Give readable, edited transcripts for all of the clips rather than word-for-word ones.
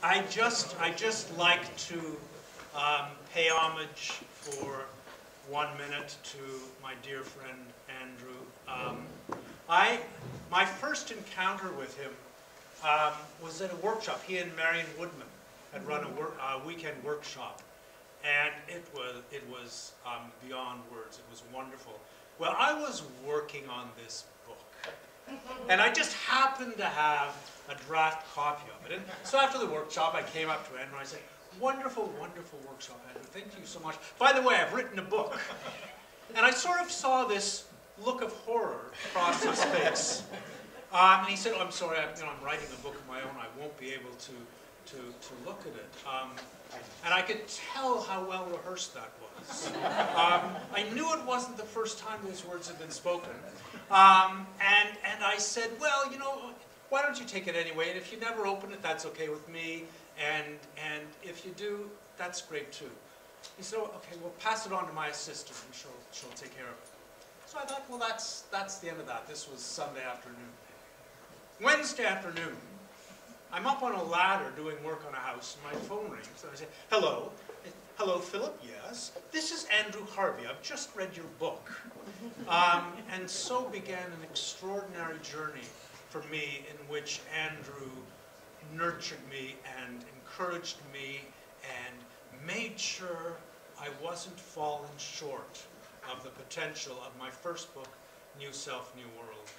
I just like to pay homage for 1 minute to my dear friend Andrew. My first encounter with him was at a workshop. He and Marion Woodman had run a weekend workshop, and it was beyond words. It was wonderful. Well, I was working on this book, and I just happened to have a draft copy of it. And so after the workshop, I came up to Andrew and I said, "Wonderful, wonderful workshop, Andrew. Thank you so much. By the way, I've written a book." And I sort of saw this look of horror across his face. And he said, "Oh, I'm sorry, I'm writing a book of my own. I won't be able to look at it." And I could tell how well rehearsed that was. I knew it wasn't the first time those words had been spoken. And I said, "Well, why don't you take it anyway? And if you never open it, that's okay with me. And if you do, that's great too." He said, "Oh, okay, well, pass it on to my assistant, and she'll take care of it." So I thought, well, that's the end of that. This was Sunday afternoon. Wednesday afternoon, I'm up on a ladder doing work on a house, and my phone rings, and I say, "Hello." "Hello, Philip?" "Yes." "This is Andrew Harvey. I've just read your book." And so began an extraordinary journey for me in which Andrew nurtured me and encouraged me and made sure I wasn't falling short of the potential of my first book, New Self, New World.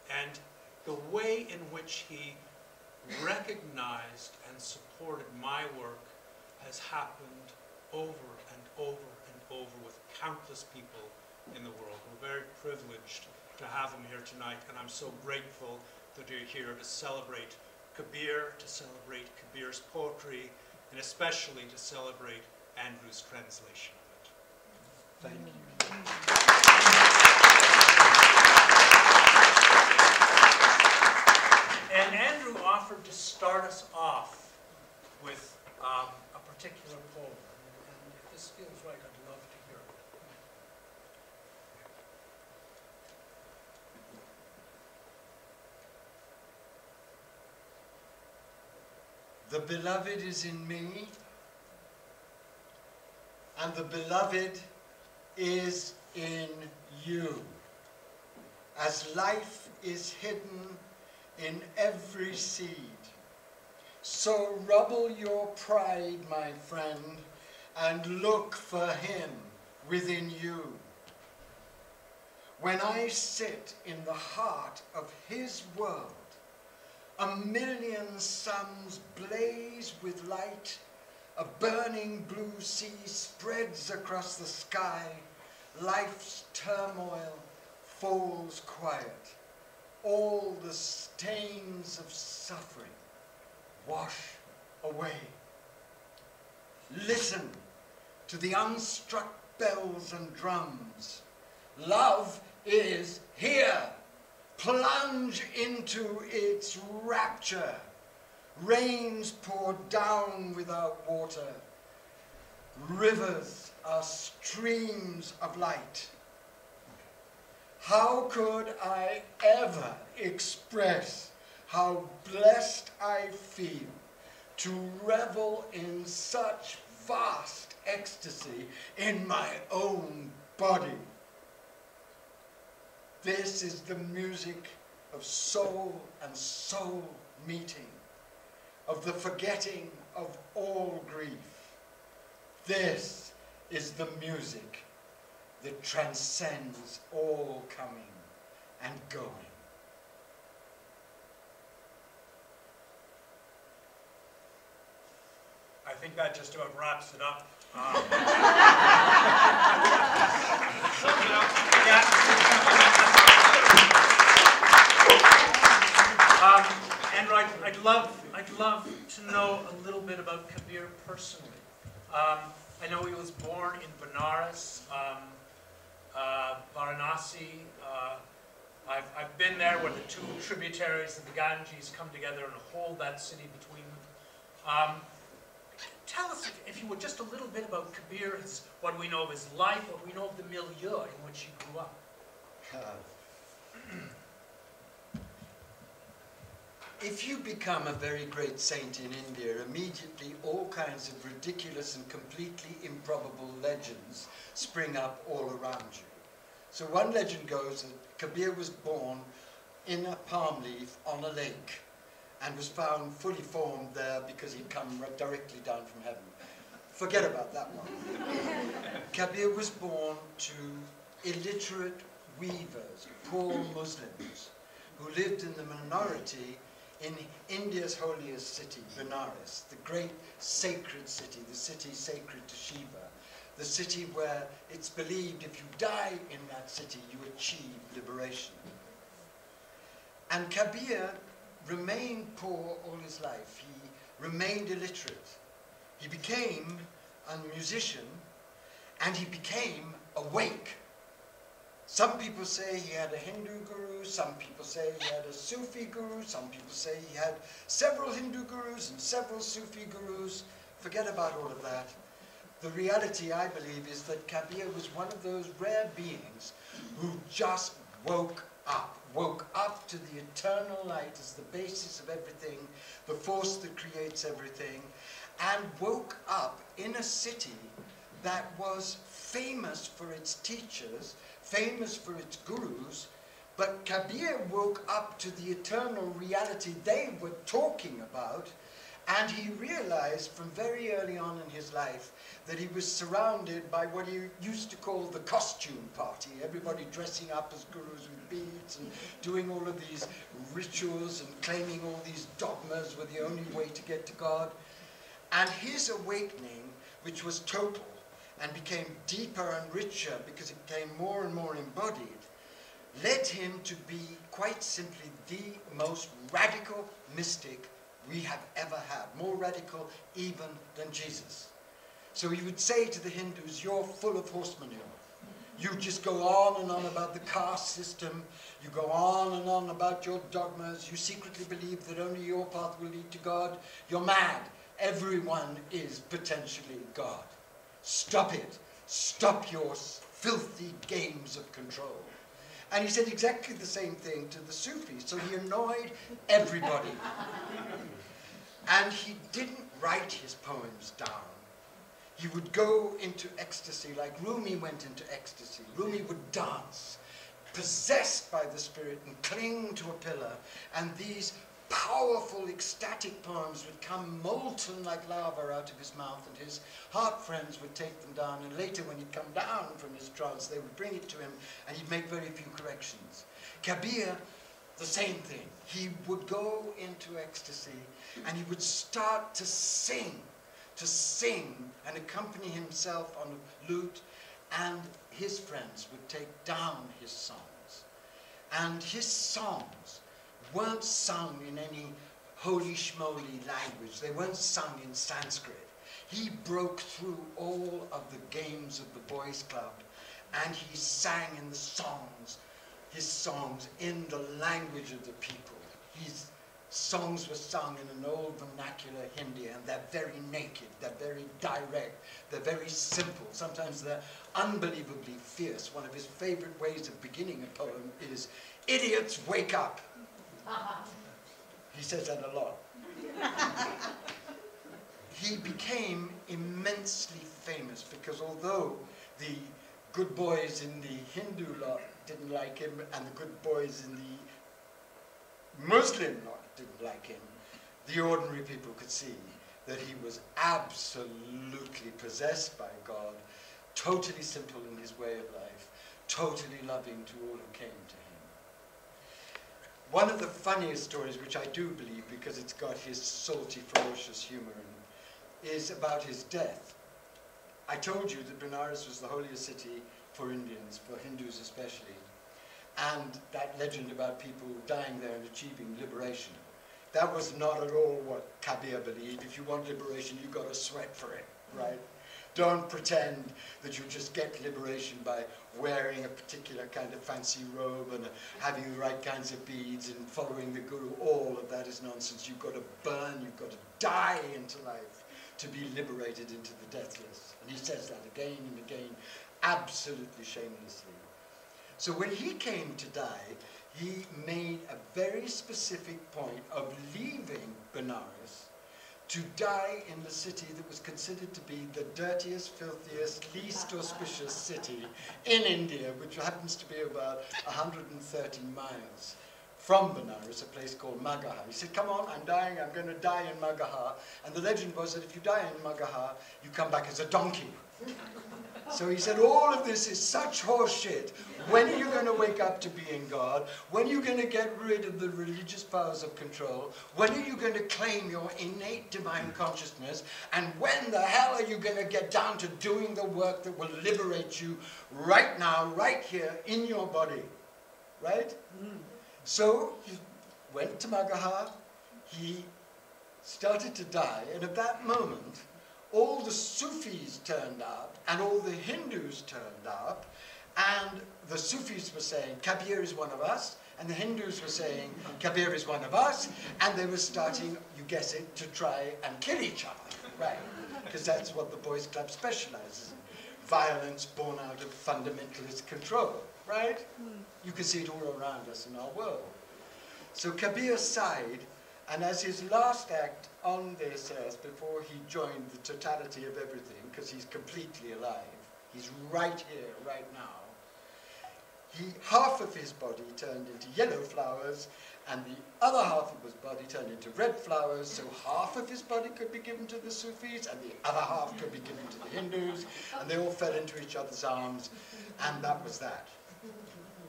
And the way in which he recognized and supported my work has happened over and over and over with countless people in the world. We're very privileged to have him here tonight, and I'm so grateful that you're here to celebrate Kabir, to celebrate Kabir's poetry, and especially to celebrate Andrew's translation of it. Thank you. And Andrew offered to start us off with a particular poem. And if this feels right, I'd love to hear it. The beloved is in me, and the beloved is in you. As life is hidden in every seed, so rubble your pride, my friend, and look for him within you. When I sit in the heart of his world, 1,000,000 suns blaze with light, a burning blue sea spreads across the sky, life's turmoil falls quiet, all the stains of suffering wash away. Listen to the unstruck bells and drums. Love is here. Plunge into its rapture. Rains pour down without water. Rivers are streams of light. How could I ever express how blessed I feel to revel in such vast ecstasy in my own body? This is the music of soul and soul meeting, of the forgetting of all grief. This is the music that transcends all coming and going. I think that just about wraps it up. Andrew, I'd love to know a little bit about Kabir personally. I know he was born in Benares, Varanasi. I've been there where the two tributaries of the Ganges come together and hold that city between them. Tell us, if you would, just a little bit about Kabir, what we know of his life, what we know of the milieu in which he grew up. if you become a very great saint in India, immediately all kinds of ridiculous and completely improbable legends spring up all around you. So one legend goes that Kabir was born in a palm leaf on a lake and was found fully formed there because he'd come directly down from heaven. Forget about that one. Kabir was born to illiterate weavers, poor Muslims, who lived in the minority in India's holiest city, Benares, the great sacred city, the city sacred to Shiva, the city where it's believed if you die in that city, you achieve liberation. And Kabir remained poor all his life. He remained illiterate. He became a musician, and he became awake. Some people say he had a Hindu guru, some people say he had a Sufi guru, some people say he had several Hindu gurus and several Sufi gurus. Forget about all of that. The reality, I believe, is that Kabir was one of those rare beings who just woke up to the eternal light as the basis of everything, the force that creates everything, and woke up in a city that was famous for its teachers, famous for its gurus, but Kabir woke up to the eternal reality they were talking about, and he realized from very early on in his life that he was surrounded by what he used to call the costume party, everybody dressing up as gurus and beads and doing all of these rituals and claiming all these dogmas were the only way to get to God. And his awakening, which was total and became deeper and richer because it became more and more embodied, led him to be quite simply the most radical mystic we have ever had, more radical even than Jesus. So he would say to the Hindus, you're full of horse manure. You just go on and on about the caste system, you go on and on about your dogmas, you secretly believe that only your path will lead to God. You're mad. Everyone is potentially God. Stop it. Stop your filthy games of control. And he said exactly the same thing to the Sufis, so he annoyed everybody. And he didn't write his poems down. He would go into ecstasy like Rumi went into ecstasy. Rumi would dance, possessed by the spirit, and cling to a pillar. And these powerful, ecstatic poems would come molten like lava out of his mouth, and his heart friends would take them down, and later when he'd come down from his trance, they would bring it to him, and he'd make very few corrections. Kabir, the same thing. He would go into ecstasy, and he would start to sing and accompany himself on a lute, and his friends would take down his songs. And his songs weren't sung in any holy schmoly language. They weren't sung in Sanskrit. He broke through all of the games of the boys' club, and he sang in the songs, his songs in the language of the people. His songs were sung in an old vernacular Hindi, and they're very naked, they're very direct, they're very simple. Sometimes they're unbelievably fierce. One of his favorite ways of beginning a poem is, "Idiots, wake up." He says that a lot. He became immensely famous because although the good boys in the Hindu lot didn't like him and the good boys in the Muslim lot didn't like him, the ordinary people could see that he was absolutely possessed by God, totally simple in his way of life, totally loving to all who came to him. One of the funniest stories, which I do believe because it's got his salty, ferocious humor in it, is about his death. I told you that Benares was the holiest city for Indians, for Hindus especially, and that legend about people dying there and achieving liberation. That was not at all what Kabir believed. If you want liberation, you've got to sweat for it, right? Don't pretend that you just get liberation by wearing a particular kind of fancy robe and having the right kinds of beads and following the guru. All of that is nonsense. You've got to burn, you've got to die into life to be liberated into the deathless. And he says that again and again, absolutely shamelessly. So when he came to die, he made a very specific point of leaving Benares to die in the city that was considered to be the dirtiest, filthiest, least auspicious city in India, which happens to be about 130 miles from Benares, a place called Magaha. He said, come on, I'm dying, I'm going to die in Magaha. And the legend was that if you die in Magaha, you come back as a donkey. So he said, all of this is such horse shit. When are you going to wake up to being God? When are you going to get rid of the religious powers of control? When are you going to claim your innate divine consciousness? And when the hell are you going to get down to doing the work that will liberate you right now, right here, in your body? Right? So he went to Magaha, he started to die, and at that moment, all the Sufis turned up, and all the Hindus turned up, and the Sufis were saying, Kabir is one of us, and the Hindus were saying, Kabir is one of us, and they were starting, you guess it, to try and kill each other, right? Because that's what the Boys Club specializes in. Violence born out of fundamentalist control, right? You can see it all around us in our world. So Kabir sighed, and as his last act on this earth, before he joined the totality of everything, because he's completely alive, he's right here, right now, half of his body turned into yellow flowers, and the other half of his body turned into red flowers, so half of his body could be given to the Sufis, and the other half could be given to the Hindus, and they all fell into each other's arms, and that was that.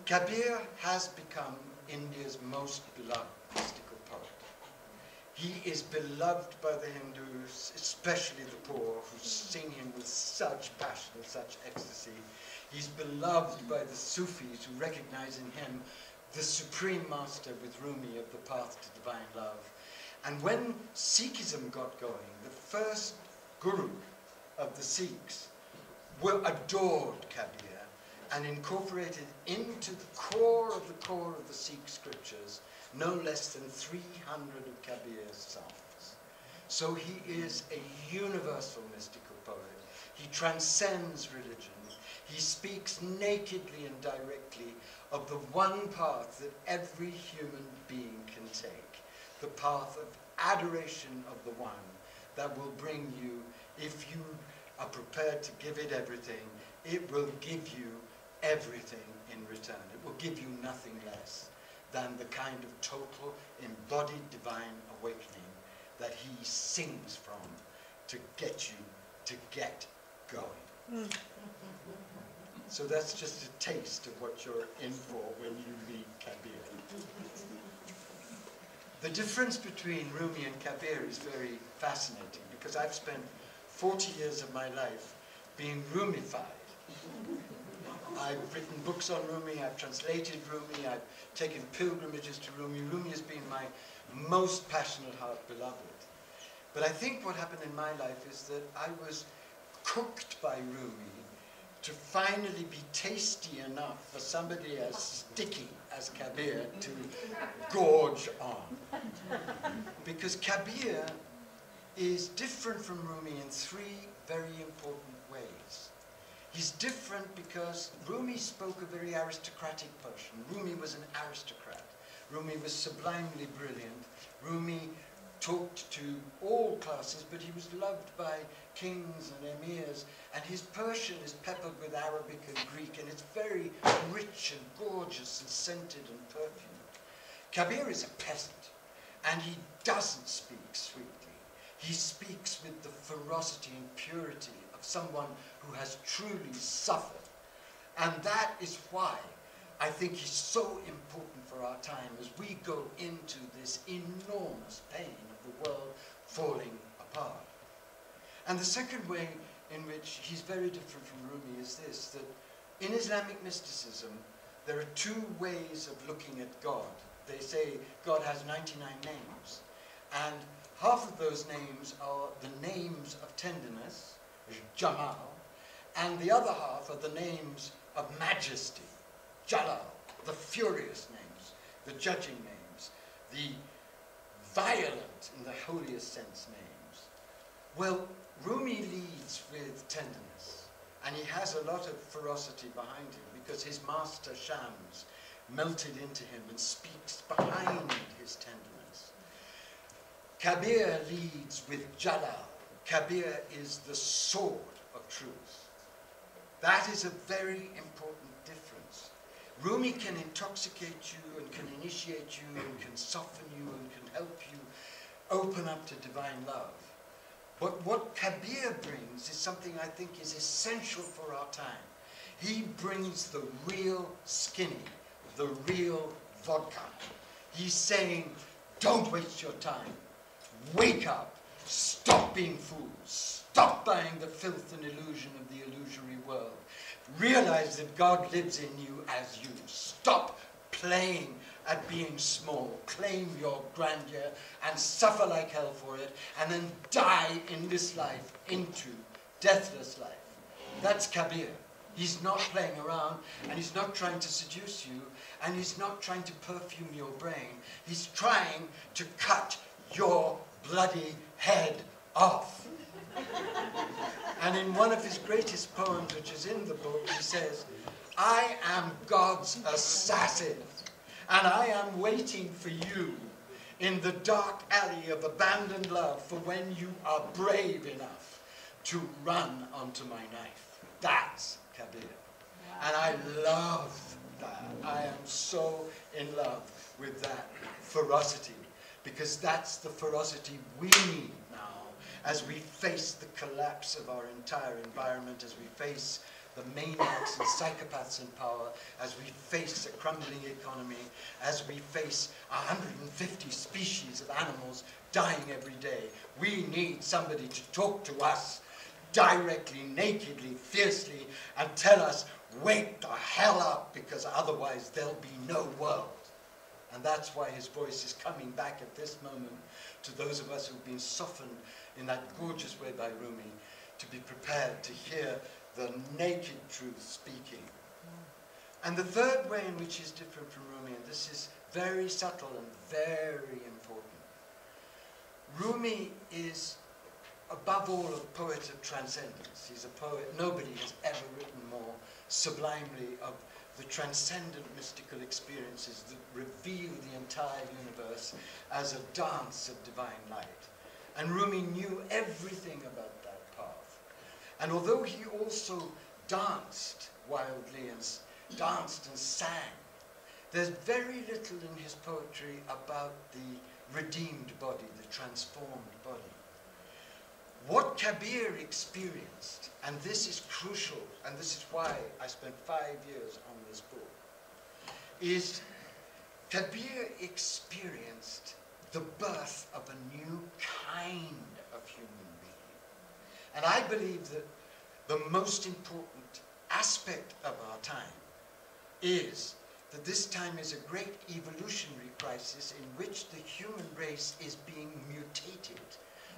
Kabir has become India's most beloved mystical poet. He is beloved by the Hindus, especially the poor, who sing him with such passion and such ecstasy. He's beloved by the Sufis, who recognize in him the supreme master with Rumi of the path to divine love. And when Sikhism got going, the first guru of the Sikhs adored Kabir and incorporated into the core of the Sikh scriptures no less than 300 of Kabir's songs. So he is a universal mystical poet. He transcends religion. He speaks nakedly and directly of the one path that every human being can take, the path of adoration of the one that will bring you, if you are prepared to give it everything, it will give you everything in return. It will give you nothing less than the kind of total embodied divine awakening that he sings from to get you to get going. So that's just a taste of what you're in for when you meet Kabir. The difference between Rumi and Kabir is very fascinating, because I've spent 40 years of my life being Rumified. I've written books on Rumi, I've translated Rumi, I've taken pilgrimages to Rumi. Rumi has been my most passionate heart beloved. But I think what happened in my life is that I was cooked by Rumi to finally be tasty enough for somebody as sticky as Kabir to gorge on. Because Kabir is different from Rumi in three very important ways. He's different because Rumi spoke a very aristocratic Persian. Rumi was an aristocrat. Rumi was sublimely brilliant. Rumi talked to all classes, but he was loved by kings and emirs, and his Persian is peppered with Arabic and Greek, and it's very rich and gorgeous and scented and perfumed. Kabir is a peasant, and he doesn't speak sweetly. He speaks with the ferocity and purity of someone who has truly suffered. And that is why I think he's so important for our time as we go into this enormous pain of the world falling apart. And the second way in which he's very different from Rumi is this, that in Islamic mysticism, there are two ways of looking at God. They say God has 99 names, and half of those names are the names of tenderness, Jamal, and the other half are the names of majesty, Jalal, the furious names, the judging names, the violent in the holiest sense names. Well, Rumi leads with tenderness, and he has a lot of ferocity behind him because his master Shams melted into him and speaks behind his tenderness. Kabir leads with Jalal. Kabir is the sword of truth. That is a very important difference. Rumi can intoxicate you and can initiate you and can soften you and can help you open up to divine love. But what Kabir brings is something I think is essential for our time. He brings the real skinny, the real vodka. He's saying, don't waste your time. Wake up. Stop being fools. Stop buying the filth and illusion of the illusory world. Realize that God lives in you as you. Stop playing at being small. Claim your grandeur and suffer like hell for it, and then die in this life into deathless life. That's Kabir. He's not playing around, and he's not trying to seduce you, and he's not trying to perfume your brain. He's trying to cut your bloody head off. And in one of his greatest poems, which is in the book, he says, I am God's assassin, and I am waiting for you in the dark alley of abandoned love for when you are brave enough to run onto my knife. That's Kabir. Wow. And I love that. I am so in love with that ferocity, because that's the ferocity we need now as we face the collapse of our entire environment, as we face the maniacs and psychopaths in power, as we face a crumbling economy, as we face 150 species of animals dying every day. We need somebody to talk to us directly, nakedly, fiercely, and tell us, wake the hell up, because otherwise there'll be no world. And that's why his voice is coming back at this moment to those of us who've been softened in that gorgeous way by Rumi, to be prepared to hear the naked truth speaking. And the third way in which he's different from Rumi, and this is very subtle and very important, Rumi is above all a poet of transcendence. He's a poet, nobody has ever written more sublimely of the transcendent mystical experiences that reveal the entire universe as a dance of divine light. And Rumi knew everything about that path. And although he also danced wildly and danced and sang, there's very little in his poetry about the redeemed body, the transformed body. What Kabir experienced, and this is crucial, and this is why I spent 5 years on this book, is Kabir experienced the birth of a new kind of human being. And I believe that the most important aspect of our time is that this time is a great evolutionary crisis in which the human race is being mutated.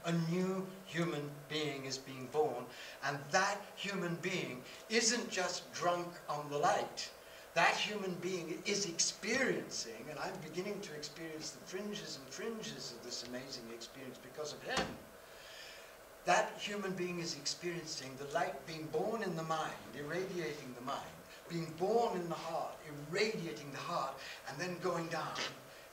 A new human being is being born, and that human being isn't just drunk on the light. That human being is experiencing, and I'm beginning to experience the fringes and fringes of this amazing experience because of him. That human being is experiencing the light being born in the mind, irradiating the mind, being born in the heart, irradiating the heart, and then going down,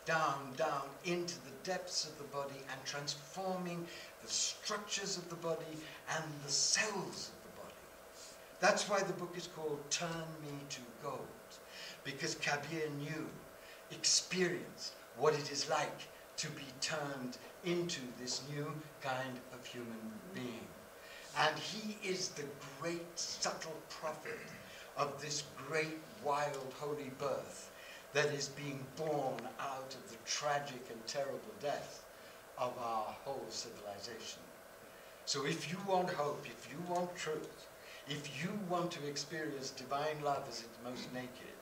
down, down into the depths of the body and transforming the structures of the body and the cells of the body. That's why the book is called Turn Me to Gold, because Kabir knew, experienced what it is like to be turned into this new kind of human being. And he is the great subtle prophet of this great wild holy birth that is being born out of the tragic and terrible death of our whole civilization. So if you want hope, if you want truth, if you want to experience divine love as it's most naked,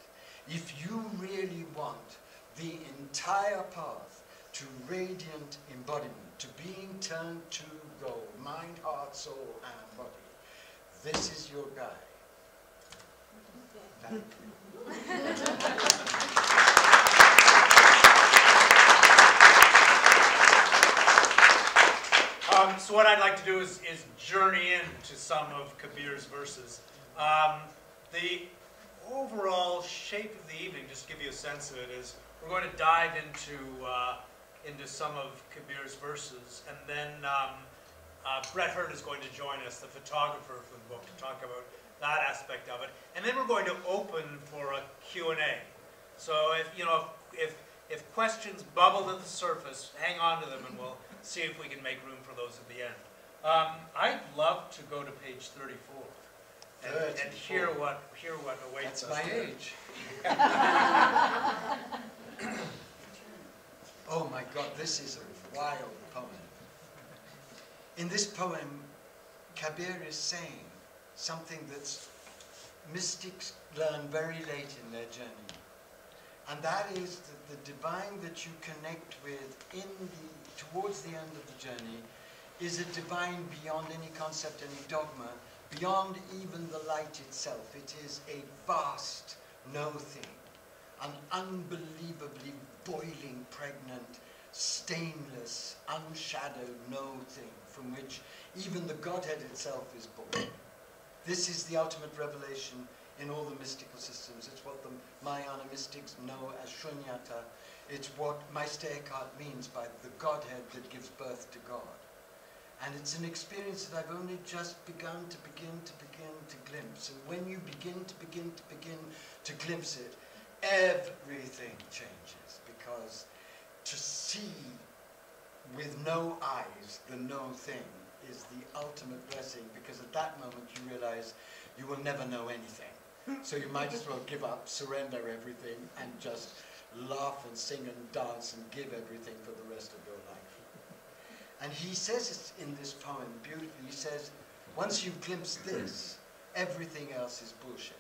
if you really want the entire path to radiant embodiment, to being turned to gold, mind, heart, soul, and body, this is your guy. Thank you. So what I'd like to do is journey into some of Kabir's verses. The overall shape of the evening, just to give you a sense of it, is we're going to dive into some of Kabir's verses, and then Brett Hurt is going to join us, the photographer for the book, to talk about that aspect of it. And then we're going to open for a Q&A. So if questions bubble to the surface, hang on to them, and we'll see if we can make room for those at the end. I'd love to go to page 34 and hear what awaits us. That's my age. Oh my God, this is a wild poem. In this poem, Kabir is saying something that mystics learn very late in their journey. And that is that the divine that you connect with towards the end of the journey is a divine beyond any concept, any dogma, beyond even the light itself. It is a vast no thing, an unbelievably boiling, pregnant, stainless, unshadowed no thing from which even the Godhead itself is born. This is the ultimate revelation in all the mystical systems. It's what the Mahayana mystics know as Shunyata. It's what Meister Eckhart means by the Godhead that gives birth to God. And it's an experience that I've only just begun to glimpse. And when you begin to glimpse it, everything changes, because to see with no eyes the no thing is the ultimate blessing, because at that moment you realize you will never know anything. So you might as well give up, surrender everything, and just laugh and sing and dance and give everything for the rest of your life. And he says it in this poem beautifully. He says, once you've glimpsed this, everything else is bullshit.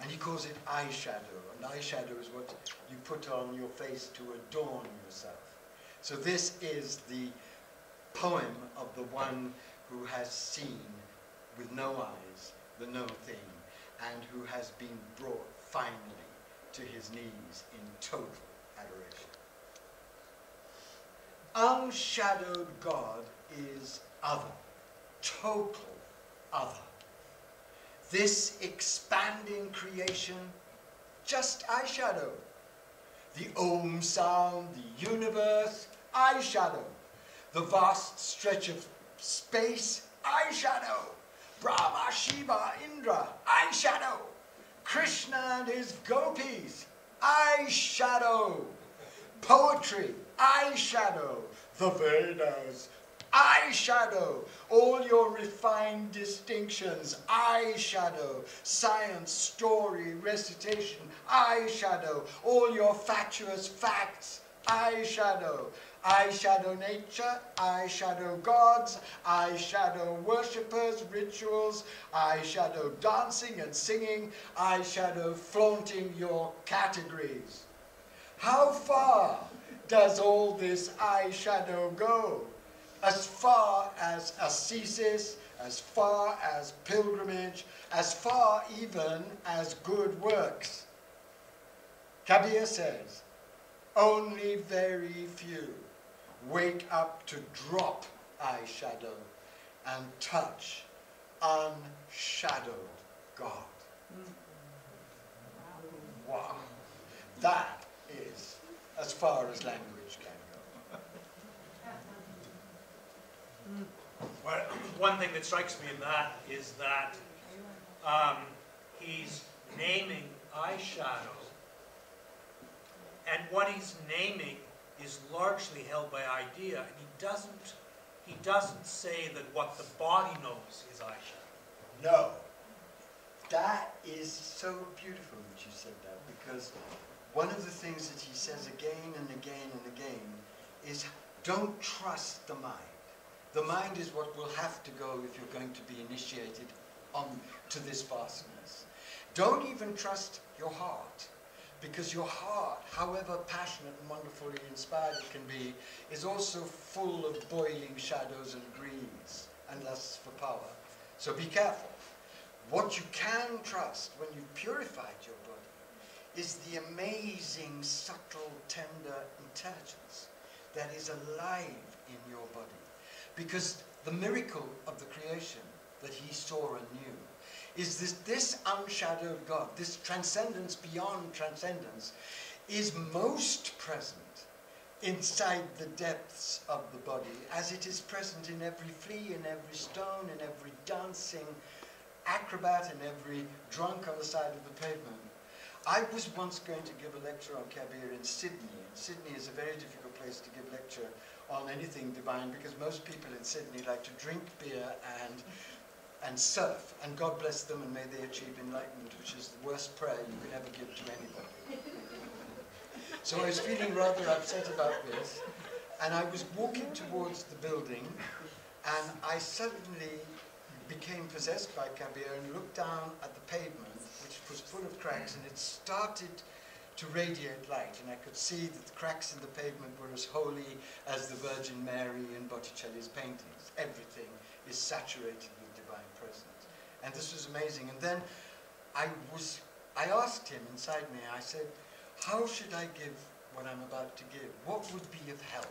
And he calls it eyeshadow. And eyeshadow is what you put on your face to adorn yourself. So this is the poem of the one who has seen with no eyes the no thing, and who has been brought finally to his knees in total adoration. Unshadowed God is other, total other. This expanding creation, just eyeshadow. The Om sound, the universe, eyeshadow. The vast stretch of space, eyeshadow. Brahma, Shiva, Indra, eyeshadow. Krishna and his gopis, eyeshadow. Poetry, eyeshadow. The Vedas, eyeshadow. All your refined distinctions, eyeshadow. Science, story, recitation, eyeshadow. All your fatuous facts, eyeshadow. Eyeshadow nature, eyeshadow gods, eyeshadow worshippers, rituals, eyeshadow dancing and singing, eyeshadow flaunting your categories. How far does all this eyeshadow go? As far as ascesis, as far as pilgrimage, as far even as good works. Kabir says, only very few wake up to drop eyeshadow and touch unshadowed God. Wow. That is as far as language can go. Well, one thing that strikes me in that is that he's naming eyeshadow, and what he's naming is largely held by idea, and he doesn't say that what the body knows is eyeshadow. No. That is so beautiful that you said that, because one of the things that he says again and again and again is, don't trust the mind. The mind is what will have to go if you're going to be initiated to this vastness. Don't even trust your heart. Because your heart, however passionate and wonderfully inspired it can be, is also full of boiling shadows and greeds and lusts for power. So be careful. What you can trust when you've purified your body is the amazing, subtle, tender intelligence that is alive in your body. Because the miracle of the creation that he saw and knew is this unshadowed God, this transcendence beyond transcendence, is most present inside the depths of the body, as it is present in every flea, in every stone, in every dancing acrobat, in every drunk on the side of the pavement. I was once going to give a lecture on Kabir in Sydney. And Sydney is a very difficult place to give lecture on anything divine, because most people in Sydney like to drink beer and surf, and God bless them and may they achieve enlightenment, which is the worst prayer you can ever give to anybody. So I was feeling rather upset about this, and I was walking towards the building, and I suddenly became possessed by Kabir and looked down at the pavement, which was full of cracks, and it started to radiate light, and I could see that the cracks in the pavement were as holy as the Virgin Mary in Botticelli's paintings. Everything is saturated with divine presence. And this was amazing. And then I asked him inside me, I said, how should I give what I'm about to give? What would be of help?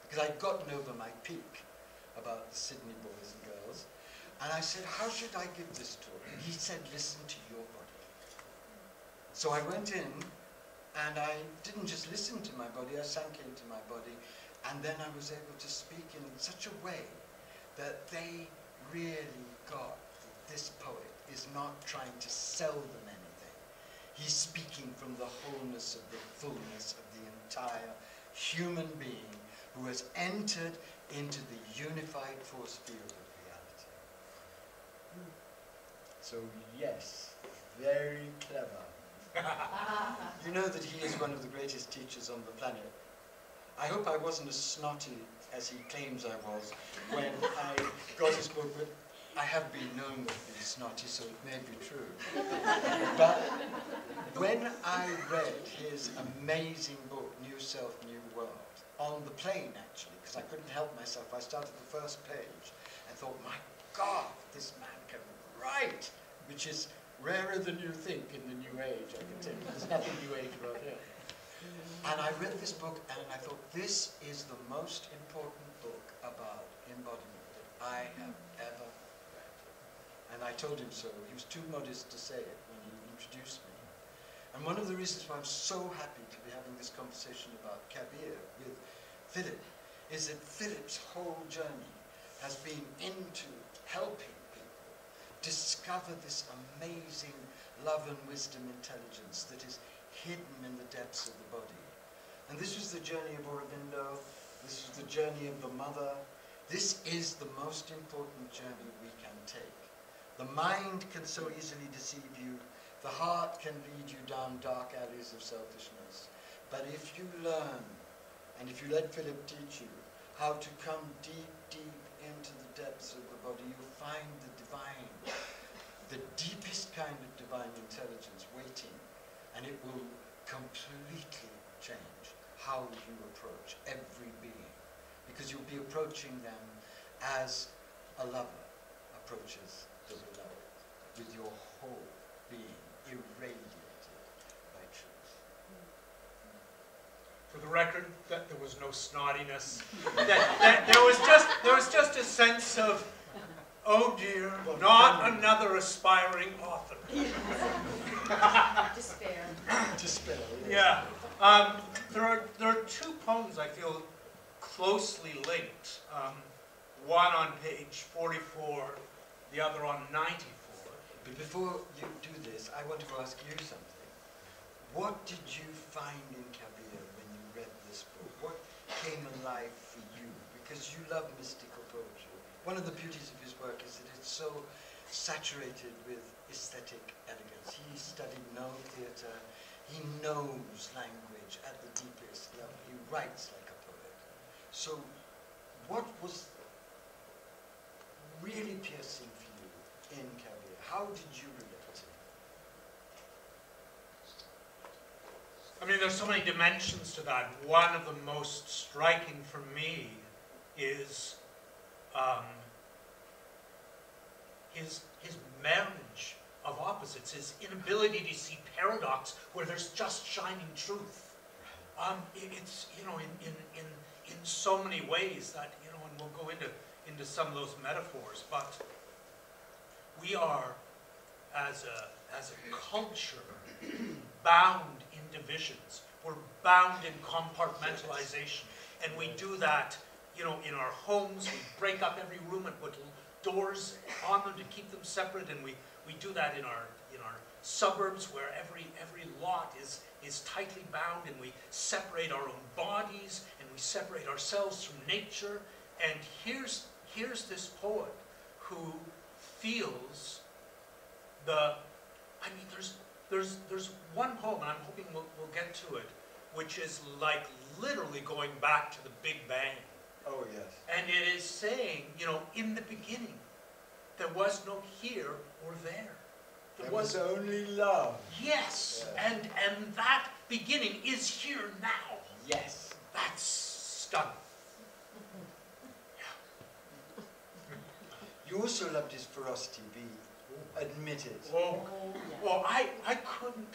Because I'd gotten over my peak about the Sydney boys and girls. And I said, how should I give this talk? And he said, listen to your body. So I went in, and I didn't just listen to my body, I sank into my body, and then I was able to speak in such a way that they really got that this poet is not trying to sell them anything. He's speaking from the wholeness of the fullness of the entire human being who has entered into the unified force field of reality. So yes, very clever. You know that he is one of the greatest teachers on the planet. I hope I wasn't as snotty as he claims I was when I got his book, but I have been known to be snotty, so it may be true. But when I read his amazing book, New Self, New World, on the plane actually, because I couldn't help myself, I started the first page and thought, my God, this man can write, which is rarer than you think in the New Age, I can tell you. There's nothing New Age about here. And I read this book and I thought, this is the most important book about embodiment that I have ever read. And I told him so. He was too modest to say it when he introduced me. And one of the reasons why I'm so happy to be having this conversation about Kabir with Philip is that Philip's whole journey has been into helping people discover this amazing love and wisdom intelligence that is hidden in the depths of the body. And this was the journey of Aurobindo, this was the journey of the mother. This is the most important journey we can take. The mind can so easily deceive you, the heart can lead you down dark alleys of selfishness. But if you learn, and if you let Philip teach you, how to come deep, deep into the depths of the body, you'll find the divine, the deepest kind of divine intelligence waiting, and it will completely change how you approach every being, because you'll be approaching them as a lover approaches the beloved, with your whole being irradiated by truth. For the record, that there was no snottiness. there was just a sense of, oh dear, not another aspiring author. Despair. Despair. Yeah. There are two poems I feel closely linked. One on page 44, the other on 94. But before you do this, I want to ask you something. What did you find in Kabir when you read this book? What came alive for you? Because you love mystical poetry. One of the beauties of his work is that it's so saturated with aesthetic elegance. He studied no theatre. He knows language at the deepest level. He writes like a poet. So what was really piercing for you in Kabir? How did you relate to him? I mean, there's so many dimensions to that. One of the most striking for me is his marriage of opposites, his inability to see paradox where there's just shining truth. It's, you know, in so many ways that, you know, and we'll go into some of those metaphors, but we are as a culture bound in divisions. We're bound in compartmentalization. And we do that, you know, in our homes. We break up every room and put doors on them to keep them separate. And we do that in our suburbs, where every lot is tightly bound, and we separate our own bodies, and we separate ourselves from nature. And here's this poet who feels there's one poem, and I'm hoping we'll get to it, which is like literally going back to the Big Bang. Oh, yes. And it is saying, you know, in the beginning, there was no here or there. There was only love. Yes, yes. And that beginning is here now. Yes. That's stunning. Yeah. You also loved his ferocity, B. Admit it. Oh, well, I couldn't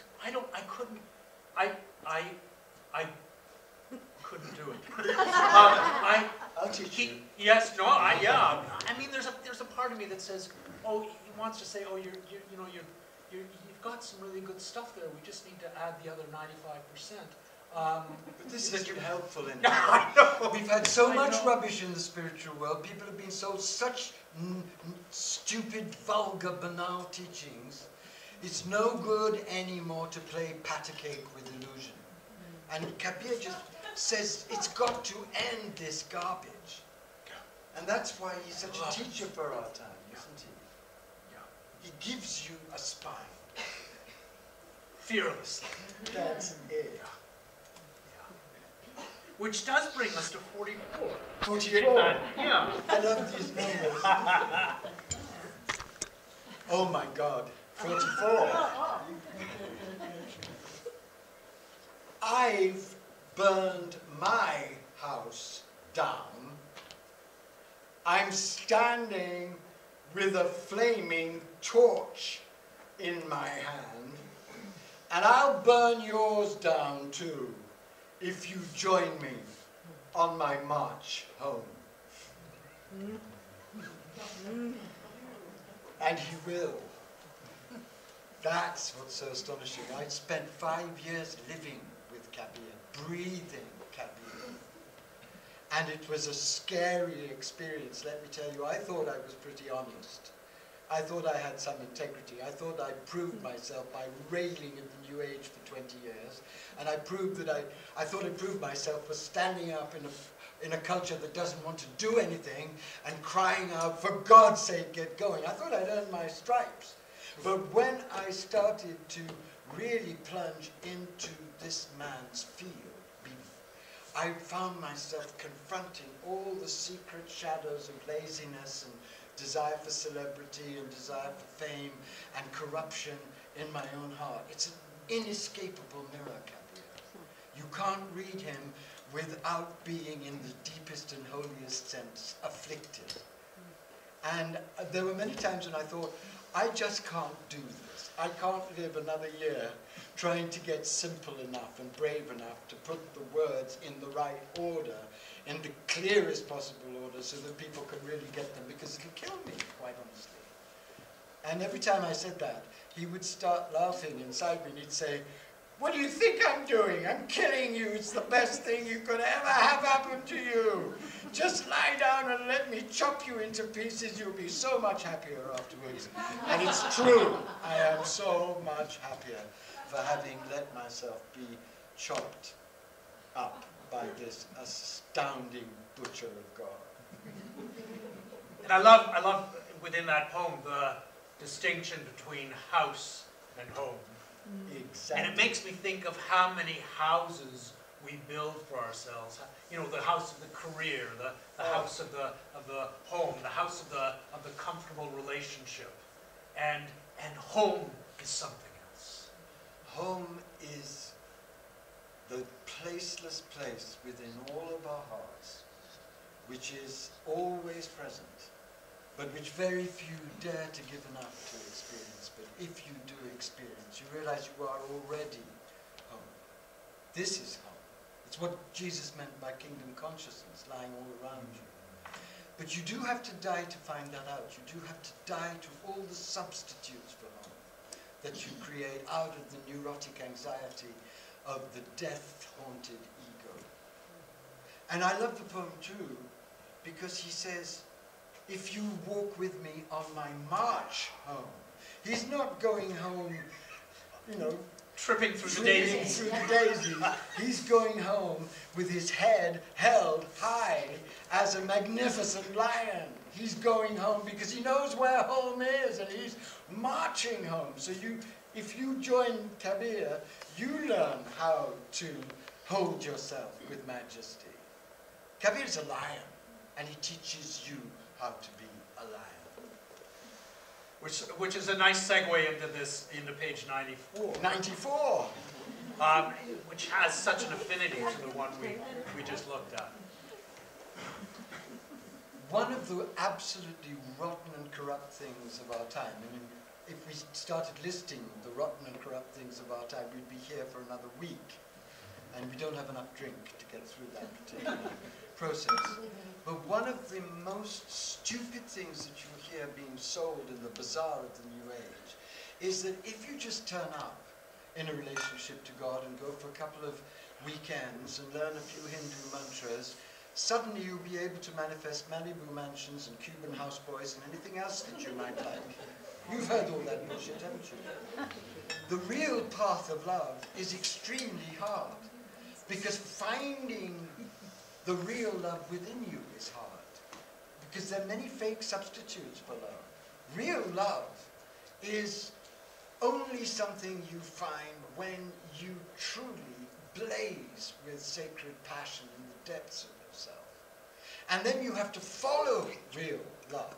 do it. I'll teach you. Yes, no, yeah. I mean, there's a part of me that says, oh, he wants to say, oh, you've got some really good stuff there. We just need to add the other 95%. But this isn't helpful in I know. We've had so much rubbish in the spiritual world. People have been sold such stupid, vulgar, banal teachings. It's no good anymore to play patty cake with illusion. And Kabir just says it's got to end this garbage. And that's why he's such a teacher for our time, isn't he? Yeah. He gives you a spine. Fearlessly. That's it. Which does bring us to 44. 44. Yeah. I love these numbers. Oh my God. 44. I've burned my house down. I'm standing with a flaming torch in my hand, and I'll burn yours down too, if you join me on my march home. And he will. That's what's so astonishing. I spent 5 years living with Kabir, breathing Kabir. And it was a scary experience, let me tell you. I thought I was pretty honest. I thought I had some integrity. I thought I proved myself by railing at the New Age for 20 years. And I thought I proved myself for standing up in a culture that doesn't want to do anything and crying out, for God's sake, get going. I thought I'd earned my stripes. But when I started to really plunge into this man's field, I found myself confronting all the secret shadows of laziness and desire for celebrity and desire for fame and corruption in my own heart. It's an inescapable mirror, Kabir. You can't read him without being, in the deepest and holiest sense, afflicted. And there were many times when I thought, I just can't do this. I can't live another year trying to get simple enough and brave enough to put the words in the right order, in the clearest possible order, so that people can really get them, because it'll kill me, quite honestly. And every time I said that, he would start laughing inside me, and he'd say, what do you think I'm doing? I'm killing you. It's the best thing you could ever have happen to you. Just lie down and let me chop you into pieces. You'll be so much happier afterwards. And it's true. I am so much happier for having let myself be chopped up by this astounding butcher of God. And I love within that poem the distinction between house and home. Exactly. And it makes me think of how many houses we build for ourselves. You know, the house of the career, the house of the home, the house of the comfortable relationship, and home is something else. Home is the placeless place within all of our hearts, which is always present, but which very few dare to give enough to experience. But if you do experience, you realize you are already home. This is home. It's what Jesus meant by kingdom consciousness, lying all around you. But you do have to die to find that out. You do have to die to all the substitutes for home. that you create out of the neurotic anxiety of the death-haunted ego. And I love the poem too, because he says, if you walk with me on my march home. He's not going home, you know, tripping through the daisies. He's going home with his head held high as a magnificent lion. He's going home because he knows where home is, and he's marching home. So if you join Kabir, you learn how to hold yourself with majesty. Kabir is a lion, and he teaches you how to be a lion. Which is a nice segue into page 94. 94. Which has such an affinity to the one we just looked at. One of the absolutely rotten and corrupt things of our time, I mean, if we started listing the rotten and corrupt things of our time, we'd be here for another week. And we don't have enough drink to get through that particular process. But one of the most stupid things that you hear being sold in the bazaar of the New Age is that if you just turn up in a relationship to God and go for a couple of weekends and learn a few Hindu mantras, suddenly you'll be able to manifest Malibu mansions and Cuban houseboys and anything else that you might like. You've heard all that bullshit, haven't you? The real path of love is extremely hard, because finding the real love within you is hard, because there are many fake substitutes for love. Real love is only something you find when you truly blaze with sacred passion in the depths of yourself. And then you have to follow real love.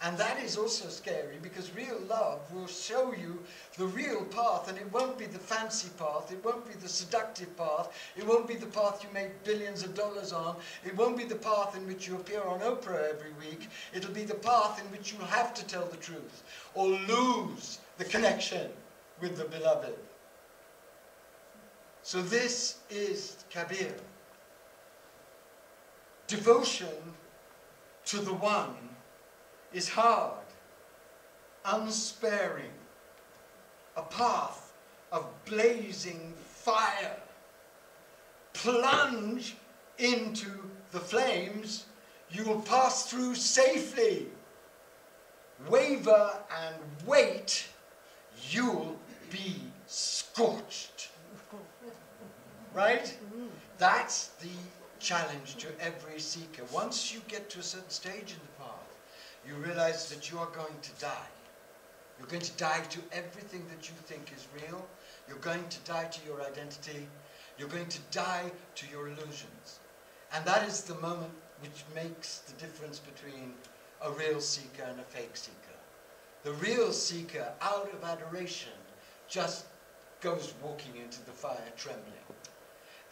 And that is also scary, because real love will show you the real path, and it won't be the fancy path, it won't be the seductive path, it won't be the path you make billions of dollars on, it won't be the path in which you appear on Oprah every week, it'll be the path in which you'll have to tell the truth, or lose the connection with the beloved. So this is Kabir. Devotion to the one is hard, unsparing, a path of blazing fire. Plunge into the flames, you will pass through safely. Waver and wait, you'll be scorched. Right? That's the challenge to every seeker. Once you get to a certain stage in the path, you realize that you are going to die. You're going to die to everything that you think is real. You're going to die to your identity. You're going to die to your illusions. And that is the moment which makes the difference between a real seeker and a fake seeker. The real seeker, out of adoration, just goes walking into the fire trembling.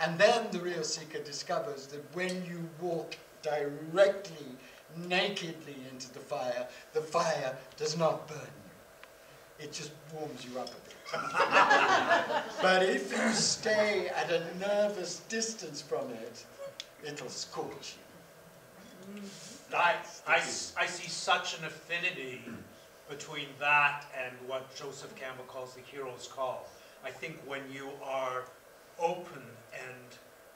And then the real seeker discovers that when you walk directly, nakedly into the fire does not burn you. It just warms you up a bit. But if you stay at a nervous distance from it, it'll scorch you. I see such an affinity between that and what Joseph Campbell calls the hero's call. I think when you are open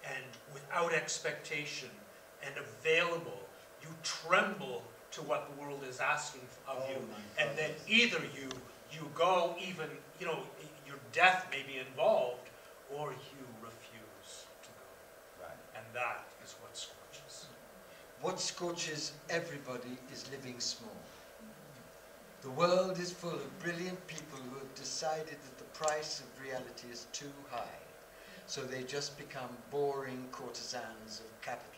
and without expectation and available, you tremble to what the world is asking of you, and then either you go even, you know, your death may be involved, or you refuse to go. Right. And that is what scorches. What scorches everybody is living small. The world is full of brilliant people who have decided that the price of reality is too high, so they just become boring courtesans of capitalism.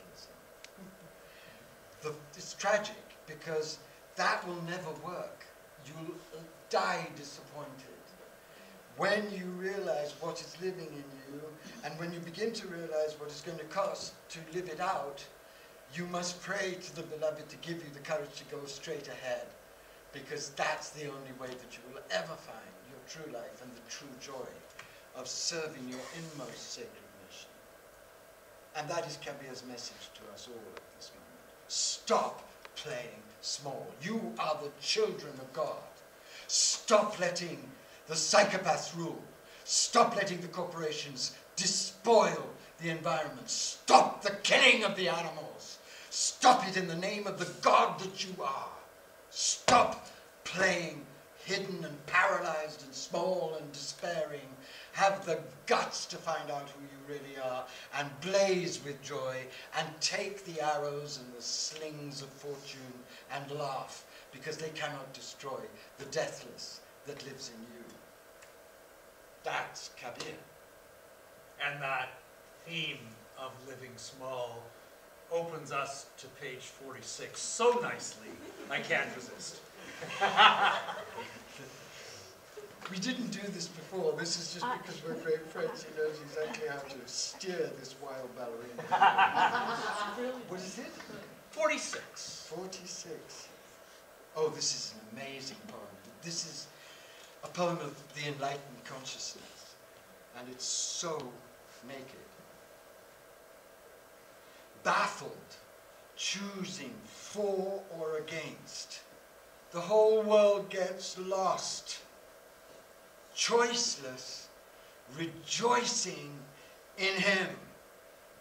It's tragic, because that will never work. You'll die disappointed. When you realize what is living in you, and when you begin to realize what it's going to cost to live it out, you must pray to the beloved to give you the courage to go straight ahead, because that's the only way that you will ever find your true life and the true joy of serving your inmost sacred mission. And that is Kabir's message to us all at this moment. Stop playing small. You are the children of God. Stop letting the the psychopaths rule. Stop letting the corporations despoil the environment. Stop the killing of the animals. Stop it in the name of the God that you are. Stop playing hidden and paralyzed and small and despairing. Have the guts to find out who you really are and blaze with joy and take the arrows and the slings of fortune and laugh, because they cannot destroy the deathless that lives in you. That's Kabir. And that theme of living small opens us to page 46 so nicely, I can't resist. We didn't do this before. This is just because we're great friends. He knows exactly how to steer this wild ballerina. What is it? 46. 46. Oh, this is an amazing poem. This is a poem of the enlightened consciousness, and it's so naked. Baffled, choosing for or against, the whole world gets lost. Choiceless, rejoicing in him.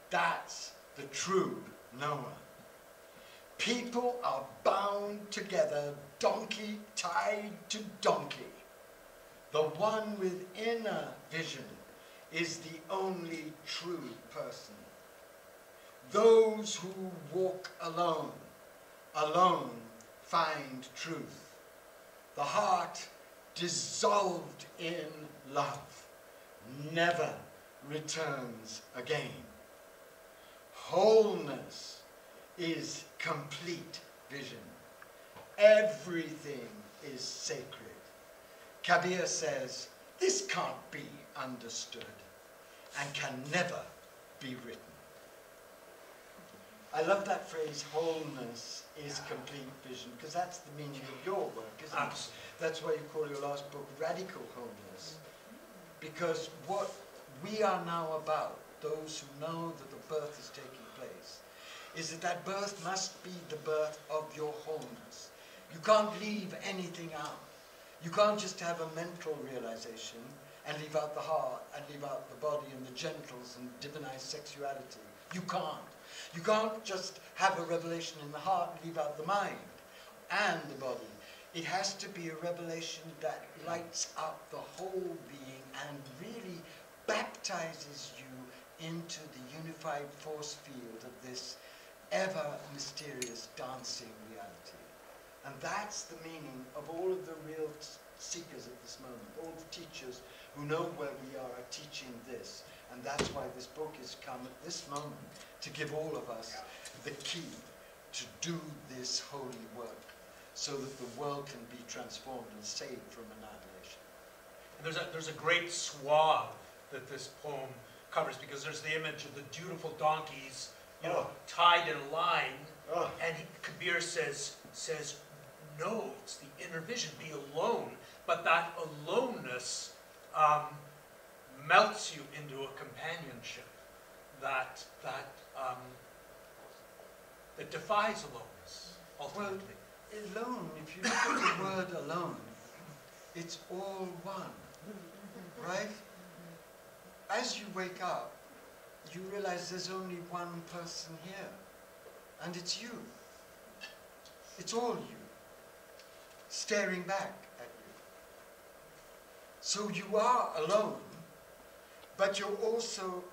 That's the true knower. People are bound together, donkey tied to donkey. The one with inner vision is the only true person. Those who walk alone, alone find truth. The heart dissolved in love never returns again. Wholeness is complete vision. Everything is sacred. Kabir says, this can't be understood and can never be written. I love that phrase, wholeness is complete vision, because that's the meaning of your work, isn't it? Absolutely. That's why you call your last book Radical Wholeness. Because what we are now about, those who know that the birth is taking place, is that birth must be the birth of your wholeness. You can't leave anything out. You can't just have a mental realization and leave out the heart and leave out the body and the genitals and divinize sexuality. You can't. You can't just have a revelation in the heart and leave out the mind and the body. It has to be a revelation that lights up the whole being and really baptizes you into the unified force field of this ever mysterious dancing reality. And that's the meaning of all of the real seekers at this moment. All the teachers who know where we are teaching this. And that's why this book has come at this moment to give all of us the key to do this holy work so that the world can be transformed and saved from annihilation. And there's a great swath that this poem covers, because there's the image of the dutiful donkeys, you know, tied in a line, and Kabir says, no, it's the inner vision, be alone. But that aloneness melts you into a companionship that defies aloneness, ultimately. Well, alone, if you look at the word alone, it's all one, right? As you wake up, you realize there's only one person here, and it's you. It's all you, staring back at you. So you are alone, but you're also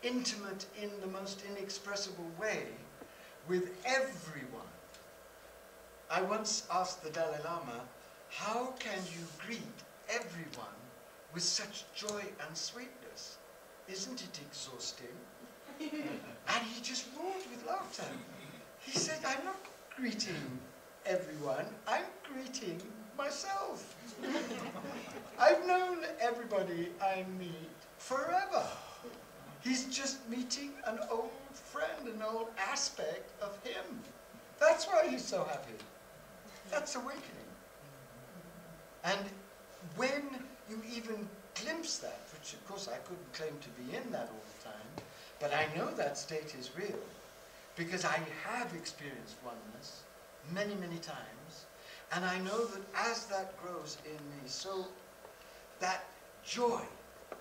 intimate in the most inexpressible way with everyone. I once asked the Dalai Lama, how can you greet everyone with such joy and sweetness? Isn't it exhausting? And he just roared with laughter. He said, I'm not greeting everyone, I'm greeting myself. I've known everybody I meet forever. He's just meeting an old friend, an old aspect of him. That's why he's so happy. That's awakening. And when you even glimpse that, which of course I couldn't claim to be in that all the time, but I know that state is real, because I have experienced oneness many, many times, and I know that as that grows in me, so that joy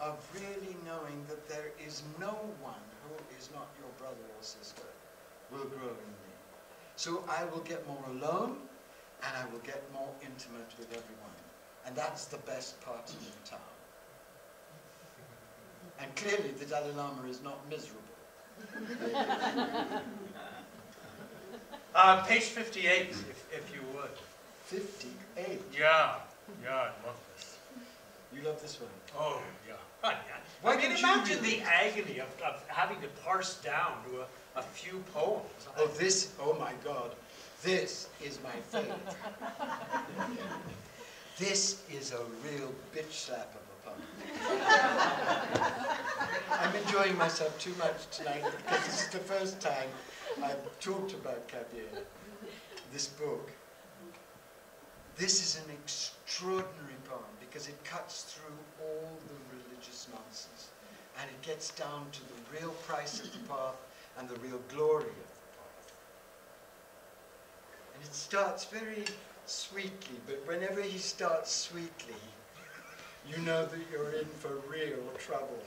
of really knowing that there is no one who is not your brother or sister will grow in me. So I will get more alone, and I will get more intimate with everyone. And that's the best part of the town. And clearly the Dalai Lama is not miserable. Page 58, if you would. 58? Yeah, I love this. You love this one? Oh, yeah. Yeah. Why I mean, didn't you imagine read the agony of having to parse down to a few poems. Oh, this, oh my God, this is my favorite. This is a real bitch slap of a poem. I'm enjoying myself too much tonight because this is the first time I've talked about Kabir, this book. This is an extraordinary poem because it cuts through all the religious nonsense and it gets down to the real price of the path and the real glory of the path. And it starts very sweetly, but whenever he starts sweetly, you know that you're in for real trouble.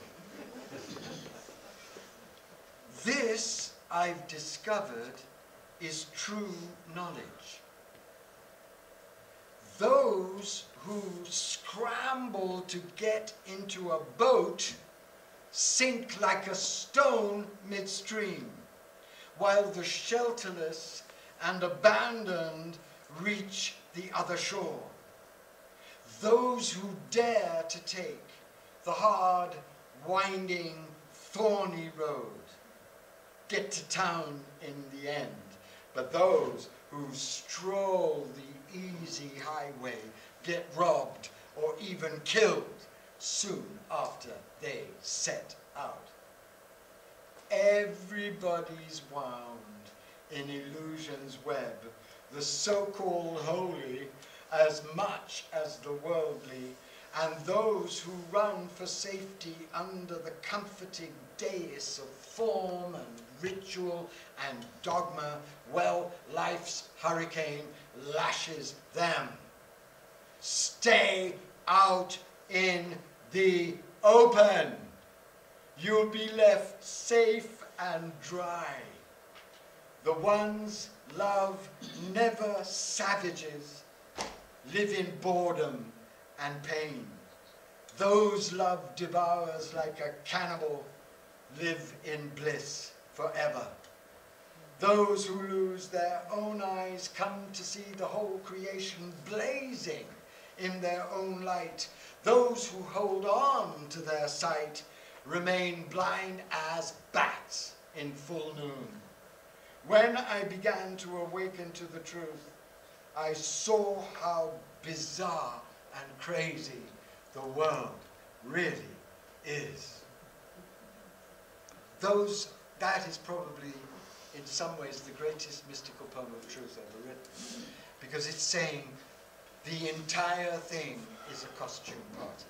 This, I've discovered, is true knowledge. Those who scramble to get into a boat sink like a stone midstream, while the shelterless and abandoned reach the other shore. Those who dare to take the hard, winding, thorny road get to town in the end, but those who stroll the easy highway get robbed or even killed soon after they set out. Everybody's wound in illusion's web, the so-called holy as much as the worldly, and those who run for safety under the comforting dais of form and ritual and dogma, well, life's hurricane lashes them. Stay out in the open. You'll be left safe and dry. The ones love never savages live in boredom and pain. Those love devours like a cannibal live in bliss forever. Those who lose their own eyes come to see the whole creation blazing in their own light. Those who hold on to their sight remain blind as bats in full noon. When I began to awaken to the truth, I saw how bizarre and crazy the world really is. That is probably, in some ways, the greatest mystical poem of truth ever written, because it's saying the entire thing is a costume party.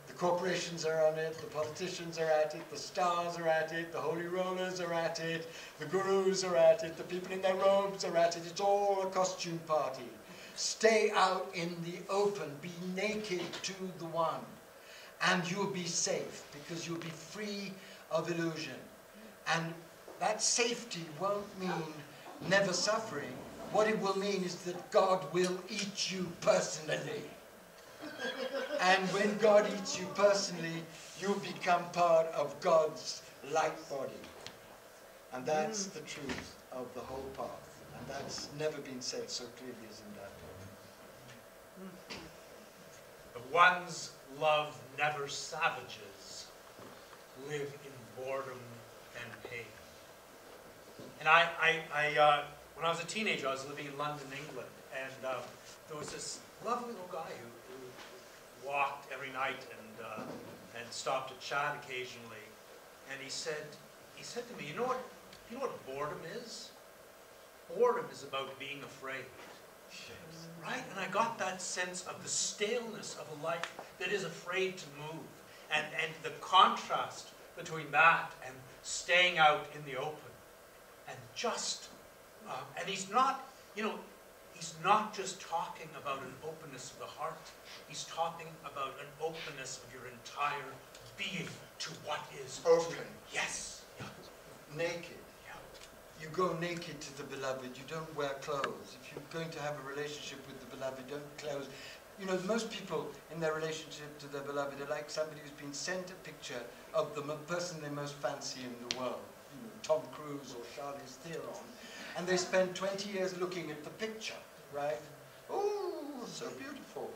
The corporations are on it, the politicians are at it, the stars are at it, the holy rollers are at it, the gurus are at it, the people in their robes are at it. It's all a costume party. Stay out in the open, be naked to the one, and you'll be safe because you'll be free of illusion. And that safety won't mean never suffering. What it will mean is that God will eat you personally. And when God eats you personally, you become part of God's light body. And that's the truth of the whole path. And that's never been said so clearly as in that poem. The ones love never savages live in boredom and pain. And when I was a teenager, I was living in London, England, and there was this lovely little guy who walked every night and stopped to chat occasionally. And he said to me, you know what boredom is? Boredom is about being afraid. Right? And I got that sense of the staleness of a life that is afraid to move. And the contrast between that and staying out in the open. And just, and he's not, he's not just talking about an openness of the heart. He's talking about an openness of your entire being to what is Open. Yes. Yeah. Naked. Yeah. You go naked to the beloved. You don't wear clothes. If you're going to have a relationship with the beloved, don't clothes. You know, most people in their relationship to their beloved are like somebody who's been sent a picture of the person they most fancy in the world. You know, Tom Cruise or Charlize Theron. And they spend 20 years looking at the picture, right? Oh, so beautiful.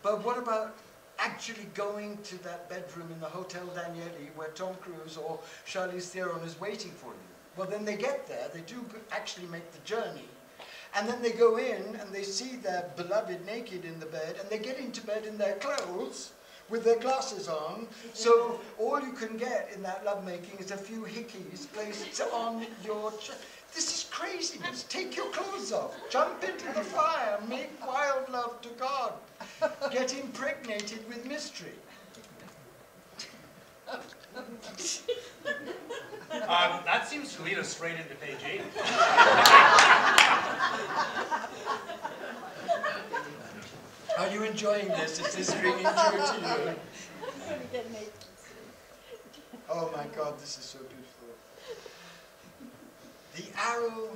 But what about actually going to that bedroom in the Hotel Danieli where Tom Cruise or Charlize Theron is waiting for you? Well, then they get there, they do actually make the journey, and then they go in and they see their beloved naked in the bed, and they get into bed in their clothes with their glasses on, so all you can get in that lovemaking is a few hickeys placed on your chest. This is craziness. Take your clothes off, jump into the fire, make wild love to God, get impregnated with mystery. That seems to lead us straight into page 8. Are you enjoying this? Is this ringing true to you? Oh my God, this is so beautiful. The arrow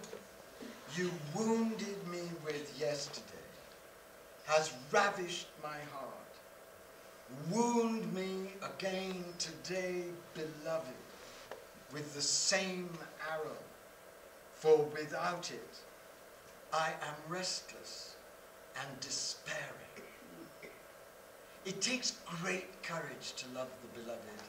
you wounded me with yesterday has ravished my heart. Wound me again today, beloved, with the same arrow, for without it I am restless and despairing. It takes great courage to love the beloved,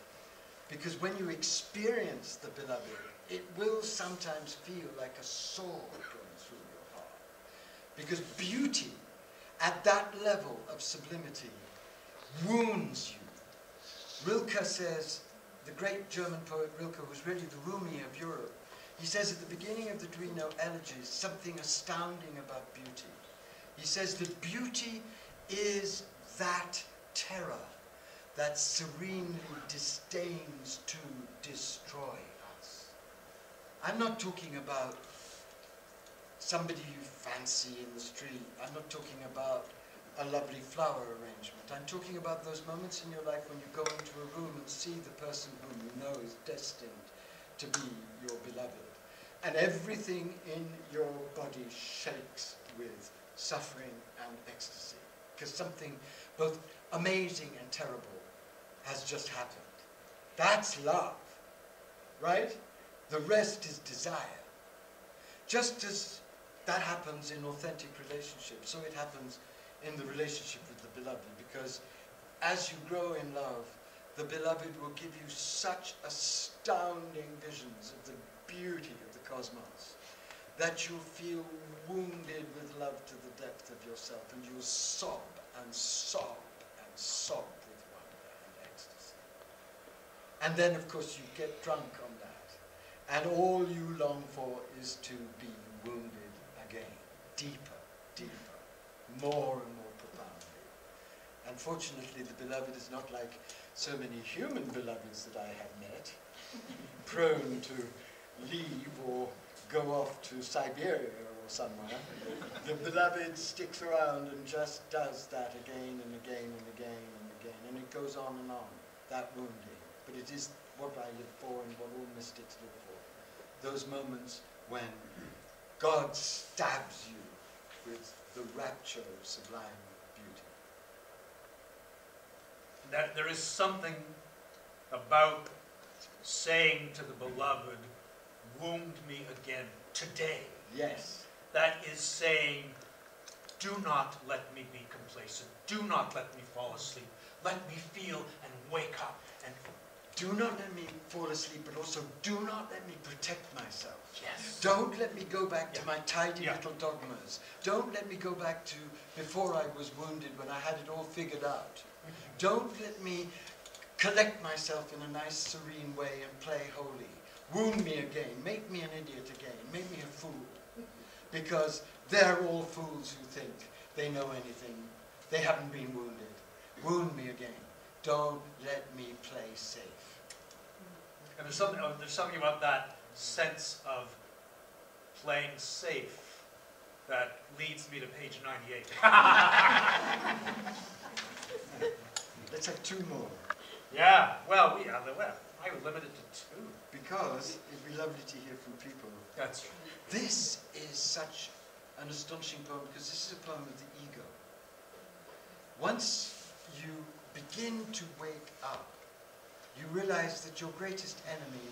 because when you experience the beloved, it will sometimes feel like a sword going through your heart. Because beauty at that level of sublimity wounds you. Rilke says, the great German poet Rilke, who's really the Rumi of Europe, he says at the beginning of the Duino Elegies something astounding about beauty. He says that beauty is that terror that serenely disdains to destroy us. I'm not talking about somebody you fancy in the street. I'm not talking about a lovely flower arrangement. I'm talking about those moments in your life when you go into a room and see the person whom you know is destined to be your beloved. And everything in your body shakes with suffering and ecstasy, because something both amazing and terrible has just happened. That's love, right? The rest is desire. Just as that happens in authentic relationships, so it happens in the relationship with the beloved, because as you grow in love, the beloved will give you such astounding visions of the beauty of the cosmos that you'll feel wounded with love to the depth of yourself, and you'll sob and sob and sob with wonder and ecstasy. And then, of course, you get drunk on that, and all you long for is to be wounded again, deeper, deeper, more and more profoundly. Unfortunately, the beloved is not like so many human beloveds that I have met, prone to leave or go off to Siberia or somewhere. The beloved sticks around and just does that again and again and again and again, and it goes on and on, that wounding. But it is what I live for and what all mystics live for. Those moments when God stabs you with the rapture of sublime beauty. That there is something about saying to the beloved, wound me again today. Yes. That is saying, do not let me be complacent. Do not let me fall asleep. Let me feel and wake up. And do not let me fall asleep, but also do not let me protect myself. yes. Don't let me go back to my tidy Yeah. little dogmas. Don't let me go back to before I was wounded, when I had it all figured out. Don't let me collect myself in a nice, serene way and play holy. Wound me again. Make me an idiot again. Make me a fool. Because they're all fools who think they know anything. They haven't been wounded. Wound me again. Don't let me play safe. And there's something about that sense of playing safe that leads me to page 98. Let's have two more. Yeah, well, I was limited to 2. Because it'd be lovely to hear from people. That's true. This is such an astonishing poem because this is a poem of the ego. Once you begin to wake up, you realize that your greatest enemy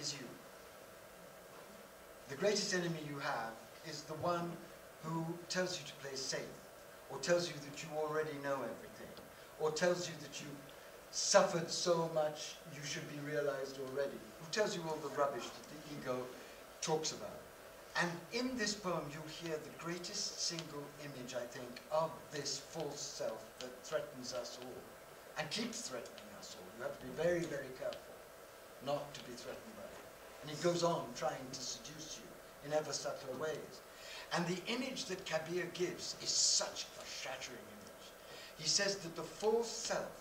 is you. The greatest enemy you have is the one who tells you to play safe, or tells you that you already know everything, or tells you that you suffered so much you should be realized already, who tells you all the rubbish that the ego talks about. And in this poem you hear the greatest single image, I think, of this false self that threatens us all, and keeps threatening us all. You have to be very, very careful not to be threatened by it. And he goes on trying to seduce you in ever subtler ways. And the image that Kabir gives is such a shattering image. He says that the false self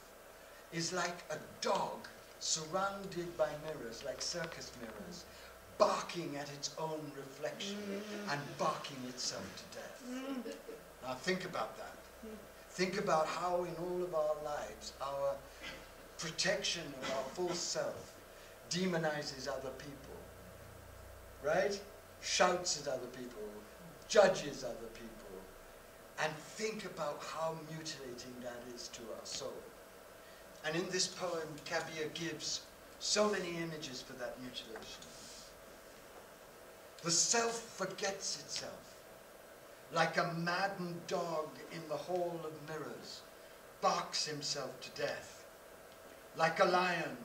is like a dog surrounded by mirrors, like circus mirrors, barking at its own reflection and barking itself to death. Now think about that. Think about how in all of our lives our protection of our false self demonizes other people, right? Shouts at other people, judges other people, and think about how mutilating that is to our soul. And in this poem, Kabir gives so many images for that mutilation. The self forgets itself, like a maddened dog in the hall of mirrors, barks himself to death. Like a lion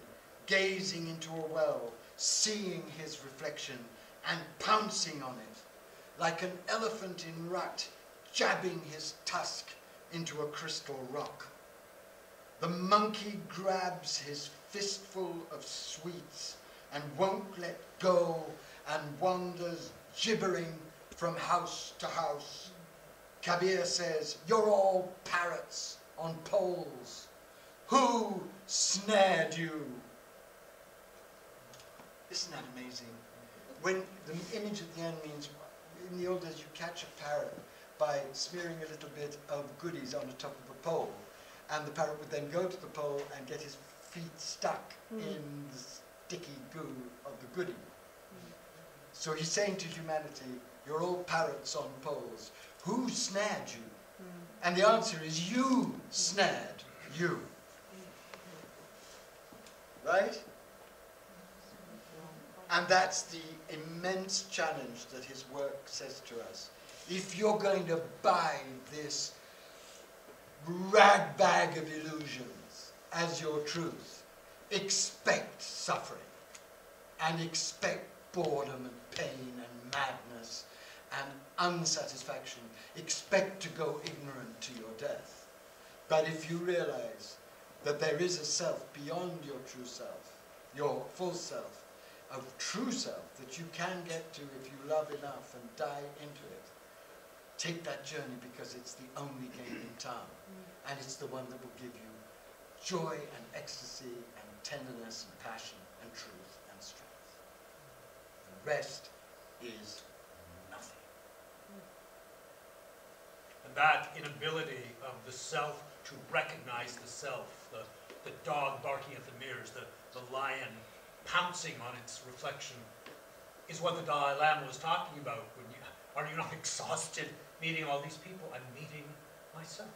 gazing into a well, seeing his reflection and pouncing on it. Like an elephant in rut, jabbing his tusk into a crystal rock. The monkey grabs his fistful of sweets and won't let go and wanders gibbering from house to house. Kabir says, "You're all parrots on poles. Who snared you?" Isn't that amazing? When the image at the end means, in the old days you catch a parrot by smearing a little bit of goodies on the top of a pole, and the parrot would then go to the pole and get his feet stuck in the sticky goo of the goodie. So he's saying to humanity, you're all parrots on poles. Who snared you? And the answer is you snared you. Right? And that's the immense challenge that his work says to us. If you're going to buy this rag bag of illusions as your truth, expect suffering and expect boredom and pain and madness and unsatisfaction. Expect to go ignorant to your death. But if you realize that there is a self beyond your true self, your false self, a true self that you can get to if you love enough and die into it, take that journey because it's the only game in town. And it's the one that will give you joy and ecstasy and tenderness and passion and truth and strength. The rest is nothing. And that inability of the self to recognize the self, the dog barking at the mirrors, the lion pouncing on its reflection, is what the Dalai Lama was talking about. Are you not exhausted meeting all these people? I'm meeting myself.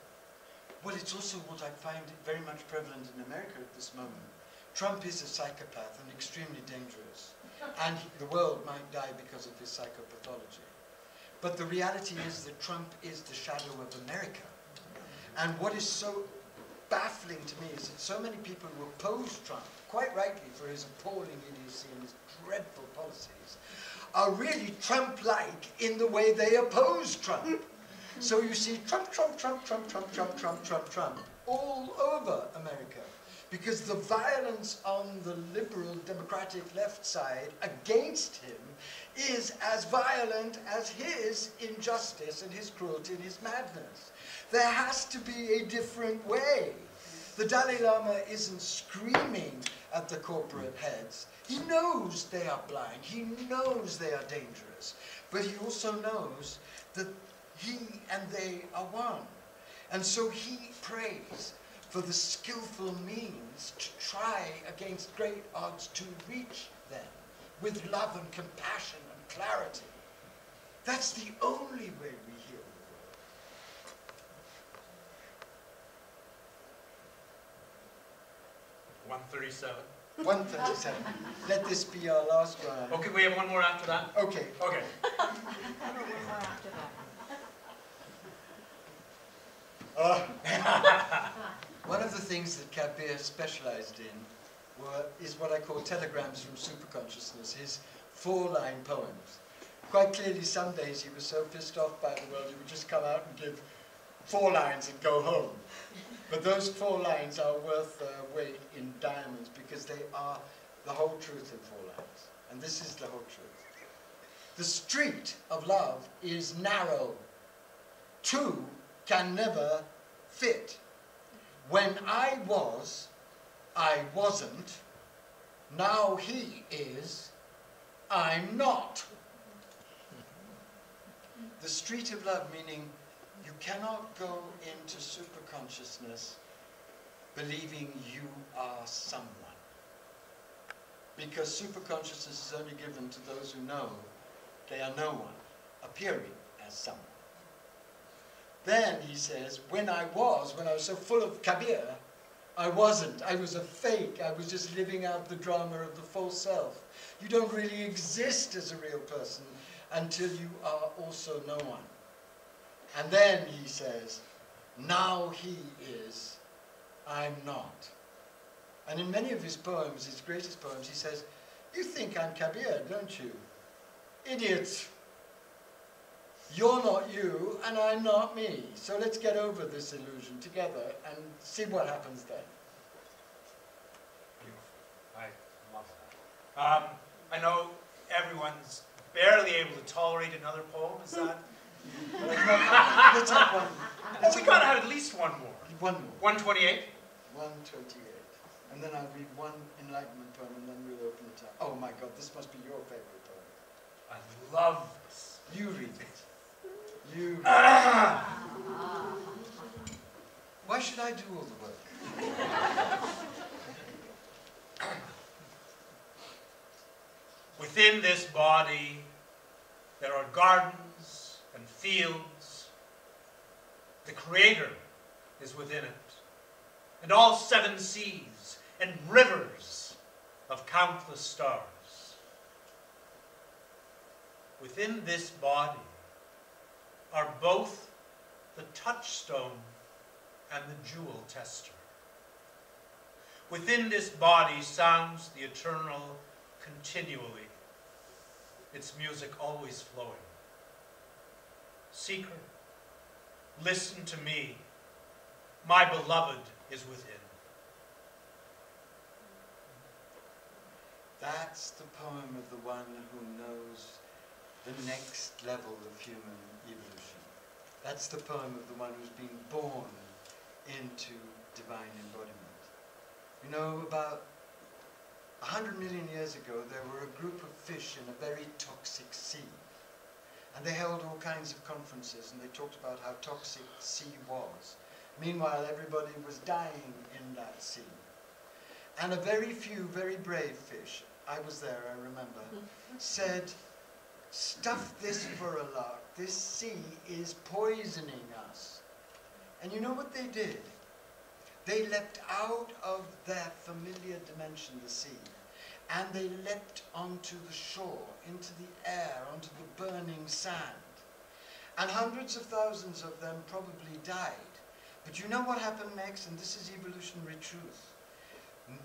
Well, it's also what I find very much prevalent in America at this moment. Trump is a psychopath and extremely dangerous, and the world might die because of his psychopathology. But the reality is that Trump is the shadow of America. And what is so baffling to me is that so many people who oppose Trump, quite rightly for his appalling idiocy and his dreadful policies, are really Trump-like in the way they oppose Trump. So you see Trump, Trump, Trump, Trump, Trump, Trump, Trump, Trump, Trump, all over America. Because the violence on the liberal democratic left side against him is as violent as his injustice and his cruelty and his madness. There has to be a different way. The Dalai Lama isn't screaming at the corporate heads. He knows they are blind. He knows they are dangerous. But he also knows that he and they are one. And so he prays for the skillful means to try against great odds to reach them with love and compassion and clarity. That's the only way we heal the world. 137. 137. Let this be our last round. Okay, we have one more after that? Okay. Okay. One more after that. One of the things that Kabir specialized in is what I call telegrams from superconsciousness, his 4-line poems. Quite clearly, some days he was so pissed off by the world, he would just come out and give 4 lines and go home. But those 4 lines are worth their weight in diamonds because they are the whole truth in 4 lines. And this is the whole truth. The street of love is narrow. 2 can never fit. When I was, I wasn't. Now he is, I'm not. The street of love, meaning you cannot go into superconsciousness believing you are someone. Because superconsciousness is only given to those who know they are no one, appearing as someone. Then, he says, when I was so full of Kabir, I wasn't. I was a fake. I was just living out the drama of the false self. You don't really exist as a real person until you are also no one. And then, he says, now he is, I'm not. And in many of his poems, his greatest poems, he says, you think I'm Kabir, don't you? Idiots. You're not you, and I'm not me. So let's get over this illusion together and see what happens then. Beautiful. I love that. I know everyone's barely able to tolerate another poem. Is that? Let's have one. We gotta have at least one more. One more. 128. 128. And then I'll read one enlightenment poem, and then we'll open it up. Oh my God, this must be your favorite poem. I love this. You read it. You. Why should I do all the work? Within this body, there are gardens and fields. The Creator is within it, and all 7 seas and rivers of countless stars. Within this body are both the touchstone and the jewel tester. Within this body sounds the eternal continually, its music always flowing. Seeker, listen to me, my beloved is within. That's the poem of the one who knows the next level of human evolution. That's the poem of the one who's been born into divine embodiment. You know, about 100 million years ago, there were a group of fish in a very toxic sea. And they held all kinds of conferences, and they talked about how toxic the sea was. Meanwhile, everybody was dying in that sea. And a very few, very brave fish, I was there, I remember, said, stuff this for a lark. This sea is poisoning us. And you know what they did? They leapt out of their familiar dimension, the sea, and they leapt onto the shore, into the air, onto the burning sand. And hundreds of thousands of them probably died. But you know what happened next? And this is evolutionary truth.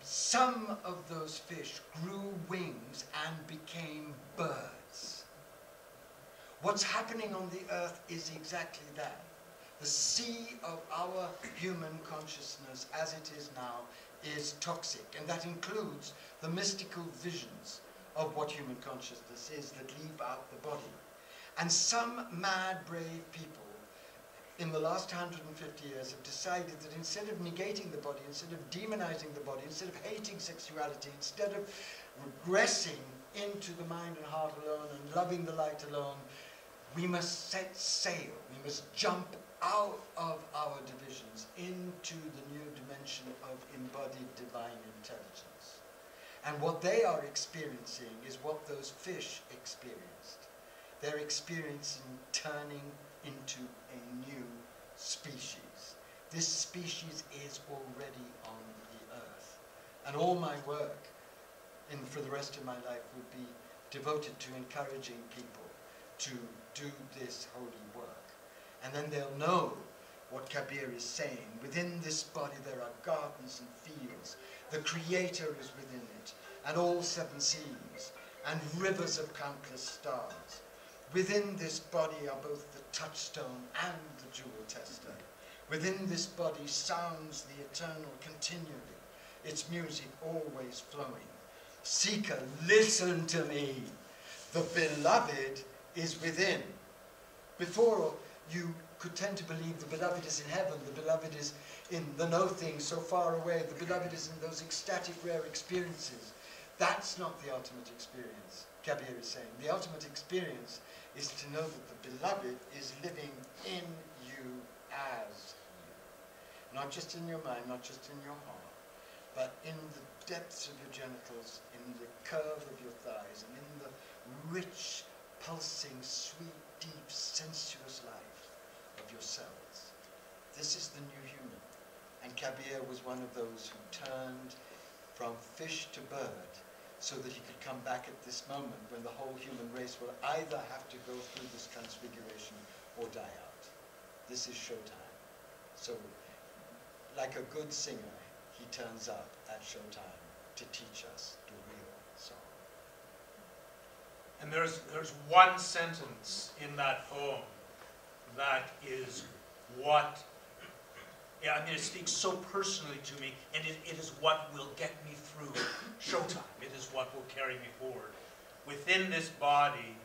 Some of those fish grew wings and became birds. What's happening on the earth is exactly that. The sea of our human consciousness as it is now is toxic, and that includes the mystical visions of what human consciousness is that leave out the body. And some mad, brave people in the last 150 years have decided that instead of negating the body, instead of demonizing the body, instead of hating sexuality, instead of regressing into the mind and heart alone and loving the light alone, we must set sail. We must jump out of our divisions into the new dimension of embodied divine intelligence. And what they are experiencing is what those fish experienced. They're experiencing turning into a new species. This species is already on the earth. And all my work for the rest of my life would be devoted to encouraging people to do this holy work. And then they'll know what Kabir is saying. Within this body there are gardens and fields. The Creator is within it, and all seven seas, and rivers of countless stars. Within this body are both the touchstone and the jewel tester. Within this body sounds the eternal continually, its music always flowing. Seeker, listen to me. The beloved is within. Before, you could tend to believe the beloved is in heaven, the beloved is in the no-thing so far away, the beloved is in those ecstatic rare experiences. That's not the ultimate experience, Kabir is saying. The ultimate experience is to know that the beloved is living in you as you. Not just in your mind, not just in your heart, but in the depths of your genitals, in the curve of your thighs, and in the rich, pulsing, sweet, deep, sensuous life of your cells. This is the new human. And Kabir was one of those who turned from fish to bird so that he could come back at this moment when the whole human race will either have to go through this transfiguration or die out. This is showtime. So, like a good singer, he turns up at showtime to teach us the real song. And there's one sentence in that poem that is what, yeah, I mean, it speaks so personally to me, and it is what will get me through showtime. It is what will carry me forward. Within this body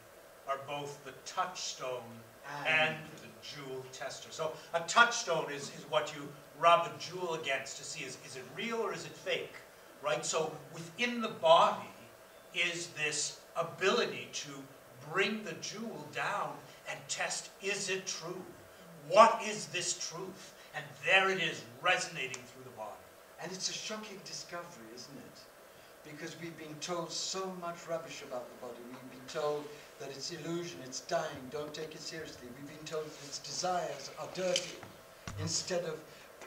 are both the touchstone and the jewel tester. So a touchstone is what you rub a jewel against to see is it real or is it fake, right? So within the body is this ability to bring the jewel down and test, is it true? What is this truth? And there it is, resonating through the body. And it's a shocking discovery, isn't it? Because we've been told so much rubbish about the body. We've been told that it's illusion, it's dying, don't take it seriously. We've been told that its desires are dirty, instead of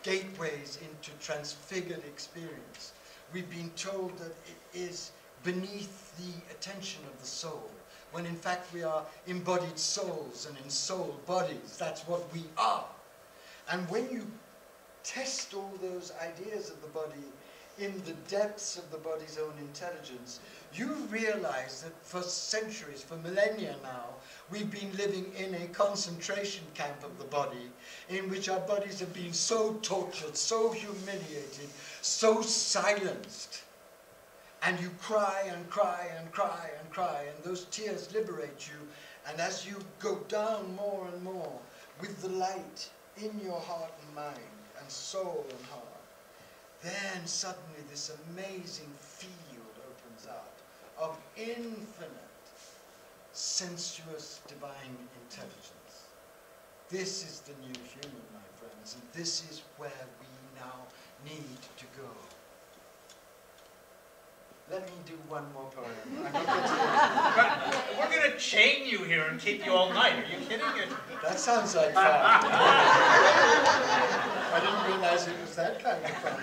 gateways into transfigured experience. We've been told that it is beneath the attention of the soul, when in fact we are embodied souls and in soul bodies. That's what we are. And when you test all those ideas of the body in the depths of the body's own intelligence, you realize that for centuries, for millennia now, we've been living in a concentration camp of the body, in which our bodies have been so tortured, so humiliated, so silenced. And you cry and cry and cry and cry, and those tears liberate you. And as you go down more and more with the light in your heart and mind and soul and heart, then suddenly this amazing field opens up of infinite, sensuous, divine intelligence. This is the new human, my friends, and this is where we now need to go. Let me do one more poem. I'm not going to... We're going to chain you here and keep you all night. Are you kidding? That sounds like fun. I didn't realize it was that kind of fun.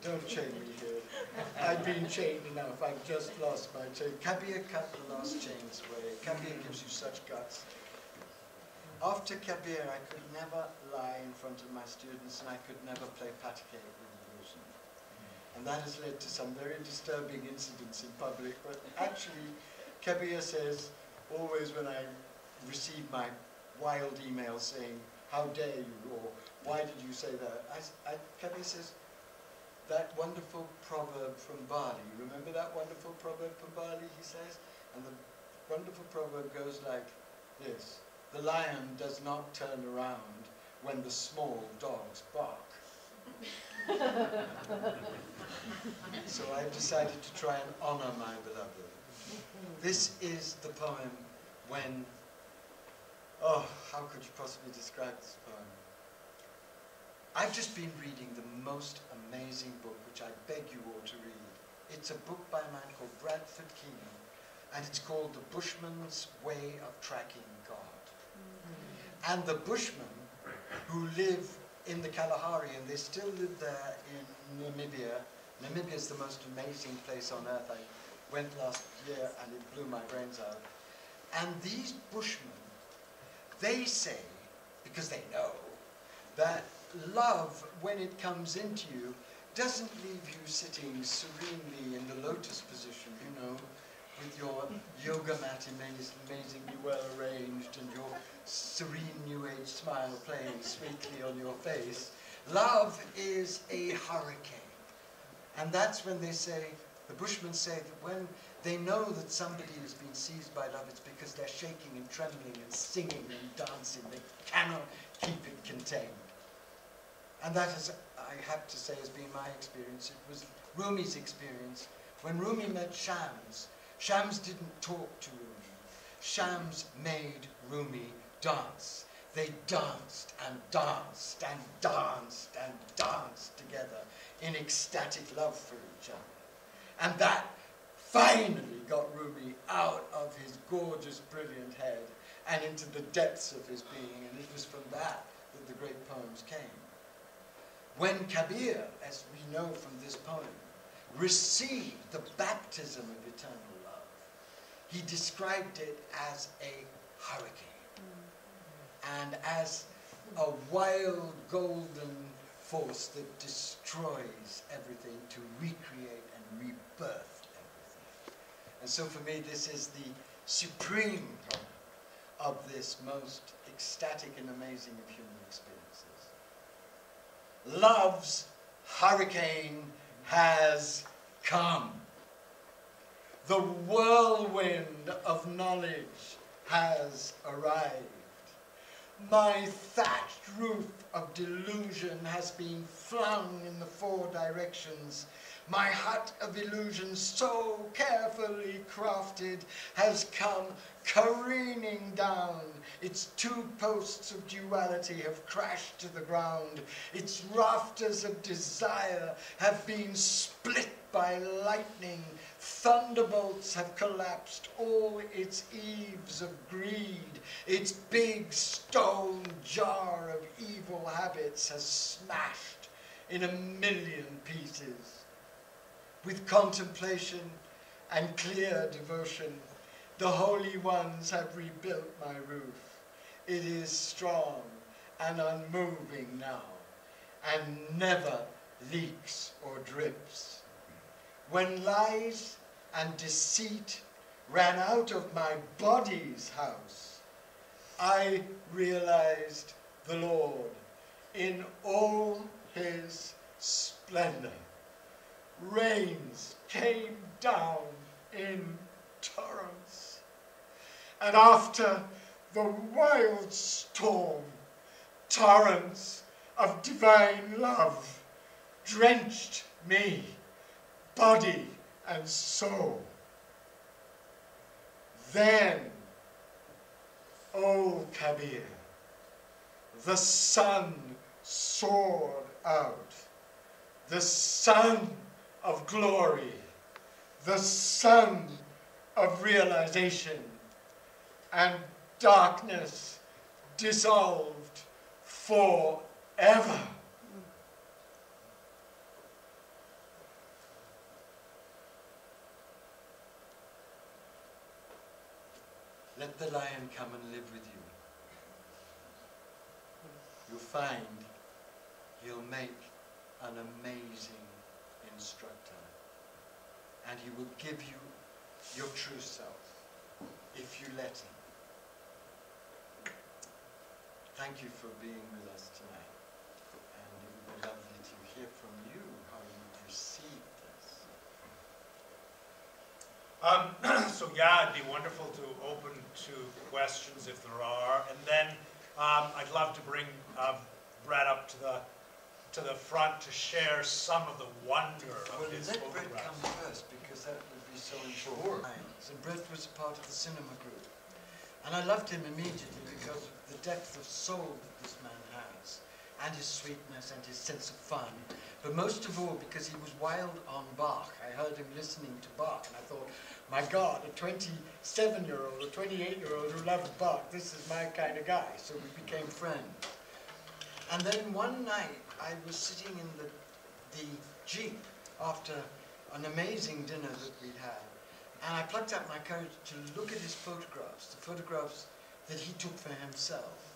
Don't chain me here. I've been chained enough. I've just lost my chain. Kabir cut the last chains away. Kabir gives you such guts. After Kabir, I could never lie in front of my students, and I could never play patike with illusion. And that has led to some very disturbing incidents in public. But actually, Kabir says, always when I receive my wild emails saying, how dare you, or why did you say that? Kabir says, that wonderful proverb from Bali, remember that wonderful proverb from Bali, he says? And the wonderful proverb goes like this: the lion does not turn around when the small dogs bark. So I've decided to try and honor my beloved. This is the poem when, oh, how could you possibly describe this poem? I've just been reading the most amazing book, which I beg you all to read. It's a book by a man called Bradford Keenan, and it's called The Bushman's Way of Tracking God. And the Bushmen who live in the Kalahari, and they still live there in Namibia. Namibia is the most amazing place on earth. I went last year and it blew my brains out. And these Bushmen, they say, because they know, that love, when it comes into you, doesn't leave you sitting serenely in the lotus position, you know, with your yoga mat amazingly well arranged and your serene New Age smile playing sweetly on your face. Love is a hurricane. And that's when they say, the Bushmen say that when they know that somebody has been seized by love, it's because they're shaking and trembling and singing and dancing. They cannot keep it contained. And that is, I have to say, has been my experience. It was Rumi's experience. When Rumi met Shams, Shams didn't talk to Rumi. Shams made Rumi dance. They danced and danced and danced and danced together in ecstatic love for each other. And that finally got Rumi out of his gorgeous, brilliant head and into the depths of his being, and it was from that that the great poems came. When Kabir, as we know from this poem, received the baptism of eternal love, he described it as a hurricane and as a wild golden force that destroys everything to recreate and rebirth everything. And so for me, this is the supreme poem of this most ecstatic and amazing of human experiences. Love's hurricane has come. The whirlwind of knowledge has arrived. My thatched roof of delusion has been flung in the four directions. My hut of illusion, so carefully crafted, has come careening down. Its two posts of duality have crashed to the ground. Its rafters of desire have been split by lightning. Thunderbolts have collapsed all its eaves of greed. Its big stone jar of evil habits has smashed in a million pieces. With contemplation and clear devotion, the holy ones have rebuilt my roof. It is strong and unmoving now, and never leaks or drips. When lies and deceit ran out of my body's house, I realized the Lord in all his splendor. Rains came down in torrents, and after the wild storm, torrents of divine love drenched me, body and soul. Then, O Kabir, the sun soared out, the sun of glory, the sun of realization, and darkness dissolved forever. Let the lion come and live with you. You'll find he'll make an amazing instructor, and he will give you your true self if you let him. Thank you for being with us tonight, and it would be lovely to hear from you how you've received this. So yeah, it'd be wonderful to open to questions if there are, and then I'd love to bring Brett up to the front to share some of the wonder of his Well, let Brett photographs. come first, because that would be be so important. And Brett was a part of the cinema group. And I loved him immediately because of the depth of soul that this man has, and his sweetness and his sense of fun. But most of all, because he was wild on Bach. I heard him listening to Bach, and I thought, my God, a 27-year-old, a 28-year-old who loves Bach, this is my kind of guy. So we became friends. And then one night, I was sitting in the Jeep after an amazing dinner that we'd had, and I plucked up my courage to look at his photographs, the photographs that he took for himself.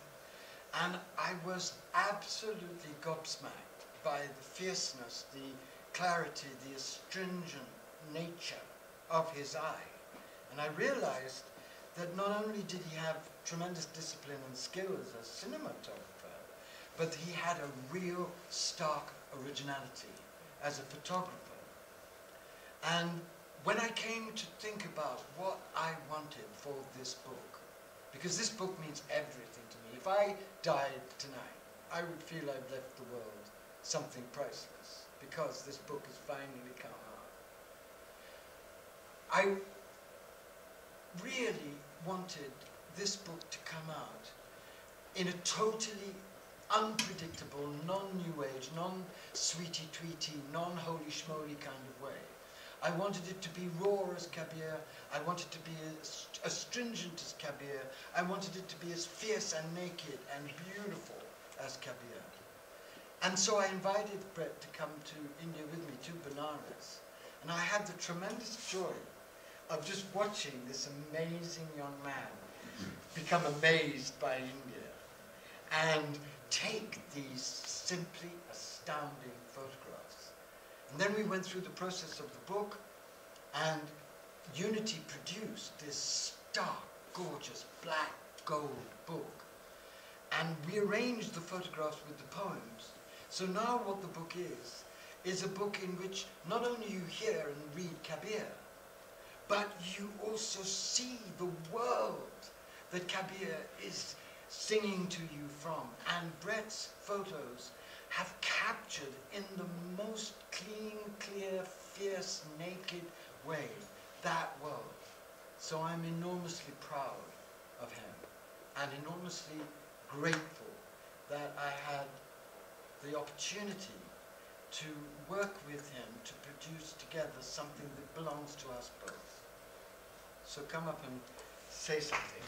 And I was absolutely gobsmacked by the fierceness, the clarity, the astringent nature of his eye. And I realized that not only did he have tremendous discipline and skill as a cinematographer, but he had a real stark originality as a photographer. And when I came to think about what I wanted for this book, because this book means everything to me. If I died tonight, I would feel I've left the world something priceless, because this book has finally come out. I really wanted this book to come out in a totally unpredictable, non-New Age, non-sweetie-tweety, non-holy schmoly kind of way. I wanted it to be raw as Kabir. I wanted it to be as stringent as Kabir. I wanted it to be as fierce and naked and beautiful as Kabir. And so I invited Brett to come to India with me, to Benares. And I had the tremendous joy of just watching this amazing young man become amazed by India and take these simply astounding photographs. And then we went through the process of the book, and Unity produced this stark, gorgeous, black gold book. And we arranged the photographs with the poems. So now what the book is a book in which not only you hear and read Kabir, but you also see the world that Kabir is singing to you from. And Brett's photos have captured in the most clean, clear, fierce, naked way that world. So I'm enormously proud of him and enormously grateful that I had the opportunity to work with him to produce together something that belongs to us both. So come up and say something.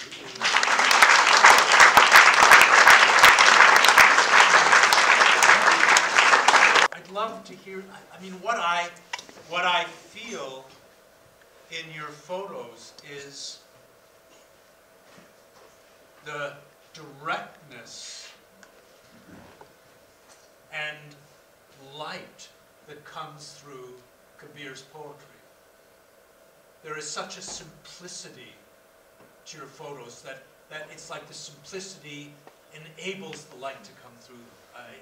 I'd love to hear, I mean, what I feel in your photos is the directness and light that comes through Kabir's poetry. There is such a simplicity to your photos that it's like the simplicity enables the light to come through them.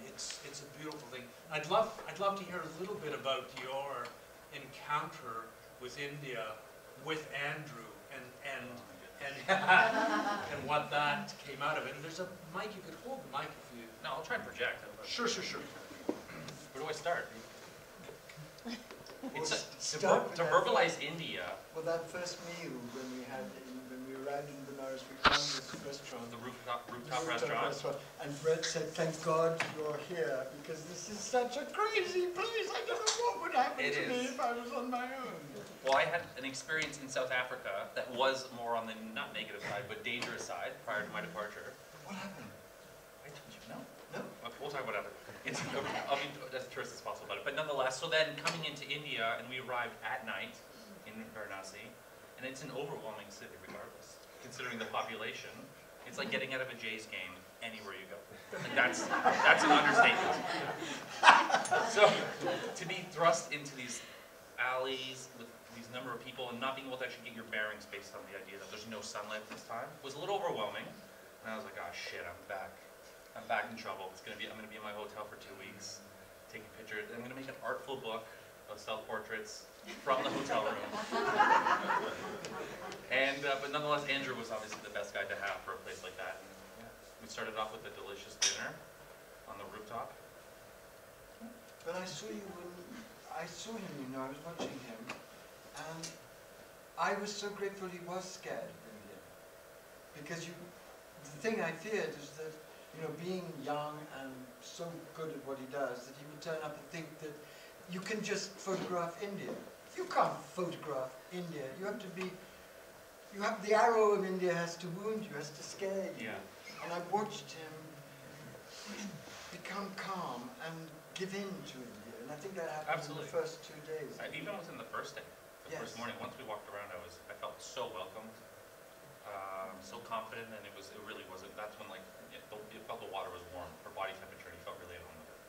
It's a beautiful thing. I'd love to hear a little bit about your encounter with India, with Andrew, and what that came out of it. And there's a mic, you could hold the mic if you... No, I'll try and project. Sure. Where do I start? To verbalize India. Well, that first meal when we arrived in Benares, we found this restaurant. The rooftop restaurant. And Brett said, "Thank God you're here, because this is such a crazy place. I don't know what would happen to me if I was on my own." Well, I had an experience in South Africa that was more on the not negative side, but dangerous side prior to my departure. What happened? I told you, no. No. We'll talk about it. I'll be as terse as possible about it. But nonetheless, so then coming into India, and we arrived at night in Varanasi, and it's an overwhelming city regardless, considering the population. It's like getting out of a Jays game anywhere you go. Like that's an understatement. So to be thrust into these alleys with these number of people and not being able to actually get your bearings based on the idea that there's no sunlight this time was a little overwhelming. And I was like, oh shit, I'm back in trouble. I'm gonna be in my hotel for 2 weeks, taking pictures. I'm gonna make an artful book of self-portraits from the hotel room. And but nonetheless, Andrew was obviously the best guy to have for a place like that. And, yeah, we started off with a delicious dinner on the rooftop. But I saw him, I was watching him, and I was so grateful he was scared of India, because the thing I feared is that, you know, being young and so good at what he does, that he would turn up and think that you can just photograph India. You can't photograph India. You have to be, the arrow of India has to wound you, has to scare you. Yeah. And I watched him become calm and give in to India. And I think that happened Absolutely. in the first 2 days. Even within the first day, the Yes. first morning, once we walked around, I felt so welcomed, so confident, and it really wasn't. That's when it felt the water was warm, her body temperature, and he felt really at home with it.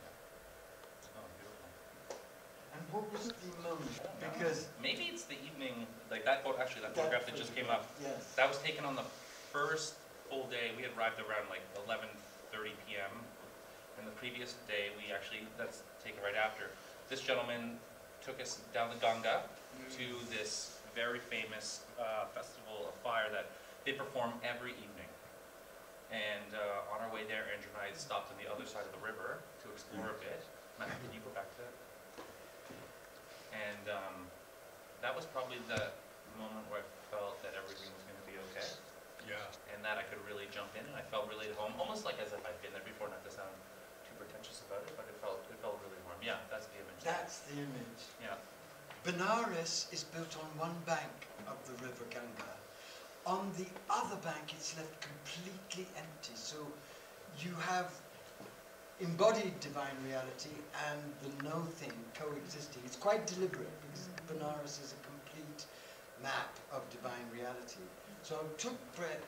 Yeah. Oh, beautiful. And what was the moment? Because Maybe it's the evening, like that photograph that just came up. Yes. That was taken on the first full day. We had arrived around like 11:30 p.m. And the previous day, that's taken right after. This gentleman took us down the Ganga to this very famous festival of fire that they perform every evening. And on our way there, Andrew and I stopped on the other side of the river to explore a bit. Matt, can you go back to that? And that was probably the moment where I felt that everything was going to be okay. Yeah. And that I could really jump in, and I felt really at home, almost like as if I'd been there before, not to sound too pretentious about it, but it felt really warm. Yeah, that's the image. That's the image. Yeah. Benares is built on one bank of the river Ganga. On the other bank, it's left completely empty. So you have embodied divine reality and the no thing coexisting. It's quite deliberate, because Benares is a complete map of divine reality. So I took Brett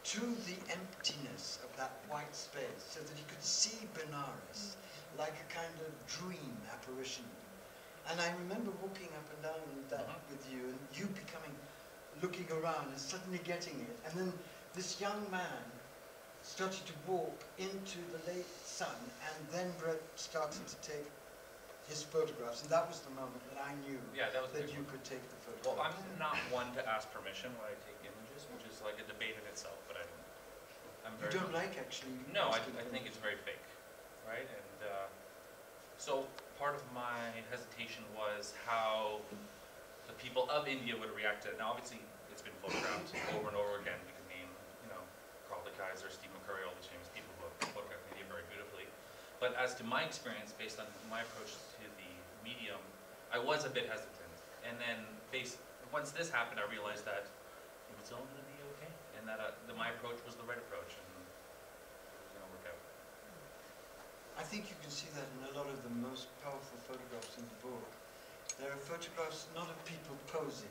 to the emptiness of that white space so that he could see Benares like a kind of dream apparition. And I remember walking up and down that with you, and you looking around and suddenly getting it. And then this young man started to walk into the late sun, and then Brett started to take his photographs, and that was the moment that I knew that you could take the photographs. Well, I'm not one to ask permission when I take images, which is like a debate in itself, but You don't like actually? No, I think it's very fake, right? And so part of my hesitation was how the people of India would react to it. Now, obviously, it's been photographed over and over again. We could name, Carl de Kaiser, Steve McCurry, all these famous people who have photographed India very beautifully. But as to my experience, based on my approach to the medium, I was a bit hesitant. And then, once this happened, I realized that it was all going to be okay, and that my approach was the right approach, and it was going to work out. I think you can see that in a lot of the most powerful photographs in the book. There are photographs not of people posing,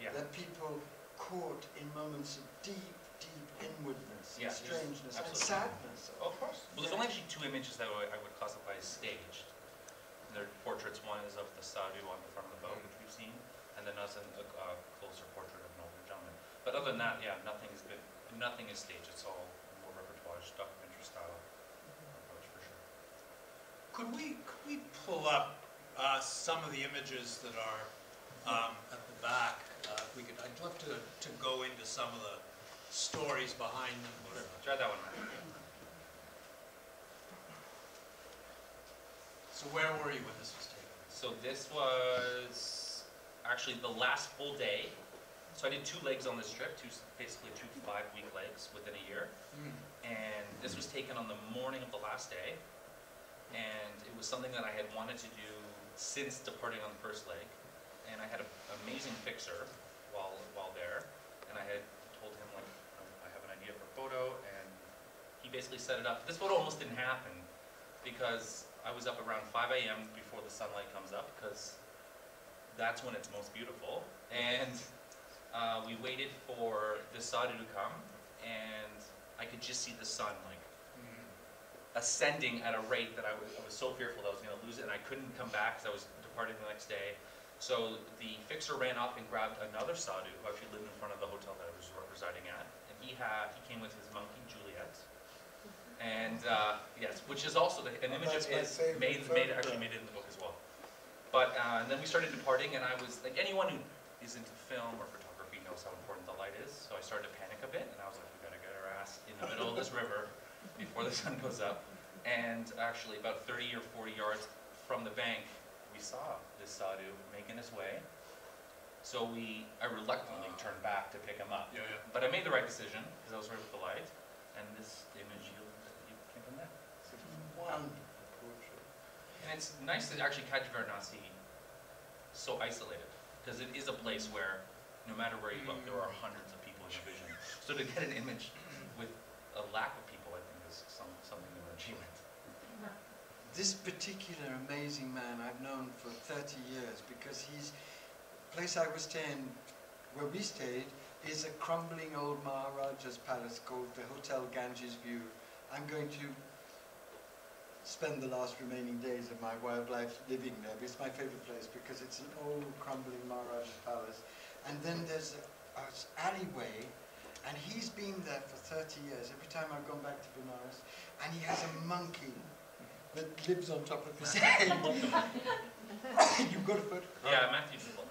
they're people caught in moments of deep, deep inwardness, and strangeness, and sadness. Oh, of course. Well, there's only actually two images that I would classify as staged. And they're portraits. One is of the sadhu on the front of the boat, which we've seen, and then us in a closer portrait of an older gentleman. But other than that, nothing is staged. It's all more repertoire, documentary style approach for sure. Could we pull up some of the images that are at the back? I'd love to go into some of the stories behind them. Try that one, Matt. So where were you when this was taken? So this was actually the last full day. So I did 2 legs on this trip, basically 2 5-week legs within a year. And this was taken on the morning of the last day. And it was something that I had wanted to do since departing on the first leg. And I had an amazing fixer while there. And I had told him, like, I have an idea for a photo, and he basically set it up. This photo almost didn't happen because I was up around 5 a.m. before the sunlight comes up, because that's when it's most beautiful. And we waited for the sadhu to come, and I could just see the sun, like, ascending at a rate that I was so fearful that I was going to lose it, and I couldn't come back because I was departing the next day. So the fixer ran up and grabbed another sadhu who actually lived in front of the hotel that I was residing at, and he came with his monkey Juliet, and yes, which is also an image of his made it in the book as well. But and then we started departing, and I was like, anyone who is into film or photography knows how important the light is. So I started to panic a bit, and I was like, we gotta get our ass in the middle of this river before the sun goes up. And actually, about 30 or 40 yards from the bank, we saw this sadhu making his way. So I reluctantly turned back to pick him up. Yeah, yeah. But I made the right decision, because I was right with the light, and this image you came from there. Wonderful portrait. And it's nice to actually catch Varanasi so isolated, because it is a place where, no matter where you look, there are hundreds of people in your vision. So to get an image with a lack of people, I think is something of an achievement. This particular amazing man I've known for 30 years because the place I was staying, where we stayed, is a crumbling old Maharaja's palace called the Hotel Ganges View. I'm going to spend the last remaining days of my wildlife living there. It's my favorite place because it's an old crumbling Maharaja's palace. And then there's an alleyway, and he's been there for 30 years. Every time I've gone back to Benares, and he has a monkey that lives on top of his head. You've got to put. Yeah, Matthew did one.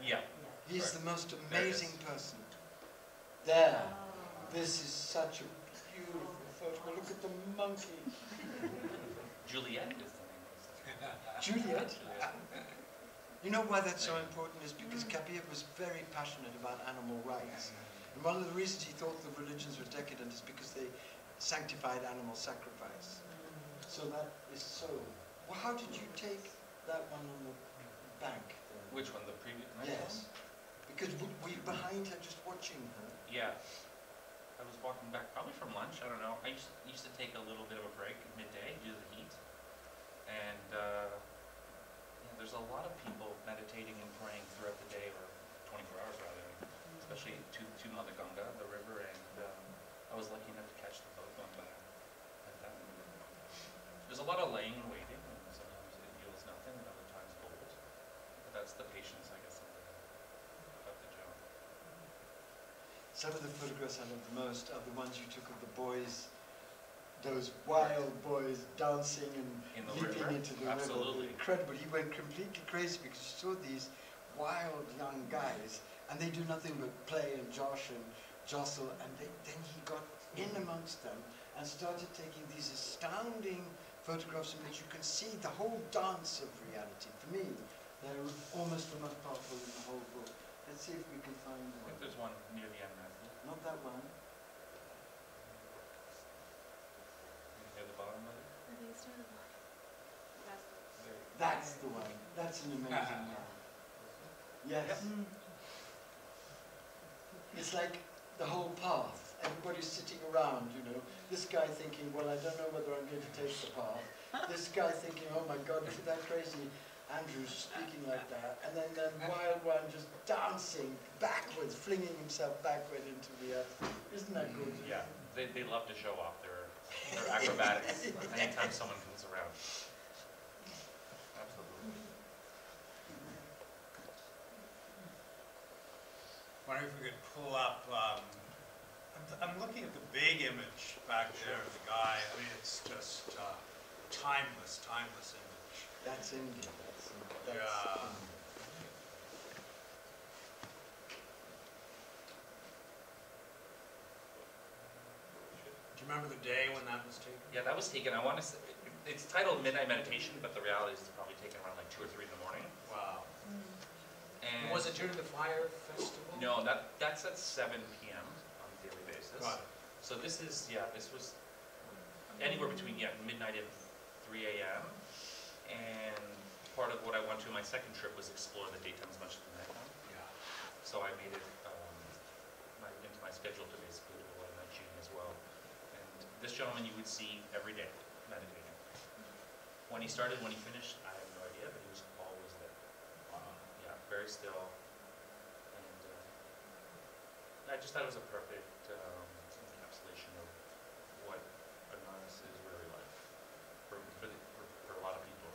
Yeah. He's the most amazing person. There. This is such a beautiful photo. Look at the monkey. Juliet is the name. Juliet. You know why that's so important is because Kabir was very passionate about animal rights. And one of the reasons he thought the religions were decadent is because they sanctified animal sacrifice. So that is so. Well, how did you take that one on the bank? Which one, the previous? Yes. Because were you behind her just watching her? Yeah. I was walking back probably from lunch, I don't know. I used to take a little bit of a break at midday due to the heat. And yeah, there's a lot of people meditating and praying throughout the day, or 24 hours rather, especially to Mother Ganga, the river, and I was lucky enough to catch the boat going by at that. There's a lot of laying and waiting, and sometimes it yields nothing, and other times gold. But that's the patience, I guess, of the job. Some of the photographs I love the most are the ones you took of the boys, those wild boys dancing and In the leaping river? into the Absolutely. river. Incredible. He went completely crazy because you saw these wild young guys and they do nothing but play and josh and jostle, and then he got in amongst them and started taking these astounding photographs in which you can see the whole dance of reality. For me, they're almost the most powerful in the whole book. Let's see if we can find I think one. there's one near the end, Matthew. Not that one. Near the bottom of it. That's the one. That's an amazing one. Yes. It's like the whole path. Everybody's sitting around, you know. This guy thinking, well, I don't know whether I'm going to take the path. This guy thinking, oh my God, look at that crazy Andrew's speaking like that. And then wild one just dancing backwards, flinging himself backward into the earth. Isn't that gorgeous? Yeah, they love to show off their acrobatics anytime someone comes around. Absolutely. Wondering if we could pull up, I'm looking at the big image back there of the guy. I mean, it's just timeless image. That's India. That's Yeah. India. Do you remember the day when that was taken? Yeah, that was taken, I want to say, it's titled Midnight Meditation, but the reality is it's probably taken around like 2 or 3 in the morning. Wow. And Was it during the fire festival? No, that's at 7 p.m. on a daily basis. Got it. So this is, this was anywhere between midnight and 3 a.m. And part of what I went to in my second trip was explore the daytime as much as the nighttime. Yeah. So I made it into my schedule to basically do a lot of night shooting as well. And this gentleman you would see every day meditating. When he started, when he finished, I have no idea, but he was always there. Yeah, very still. And I just thought it was a perfect encapsulation of what Benares is really like for a lot of people.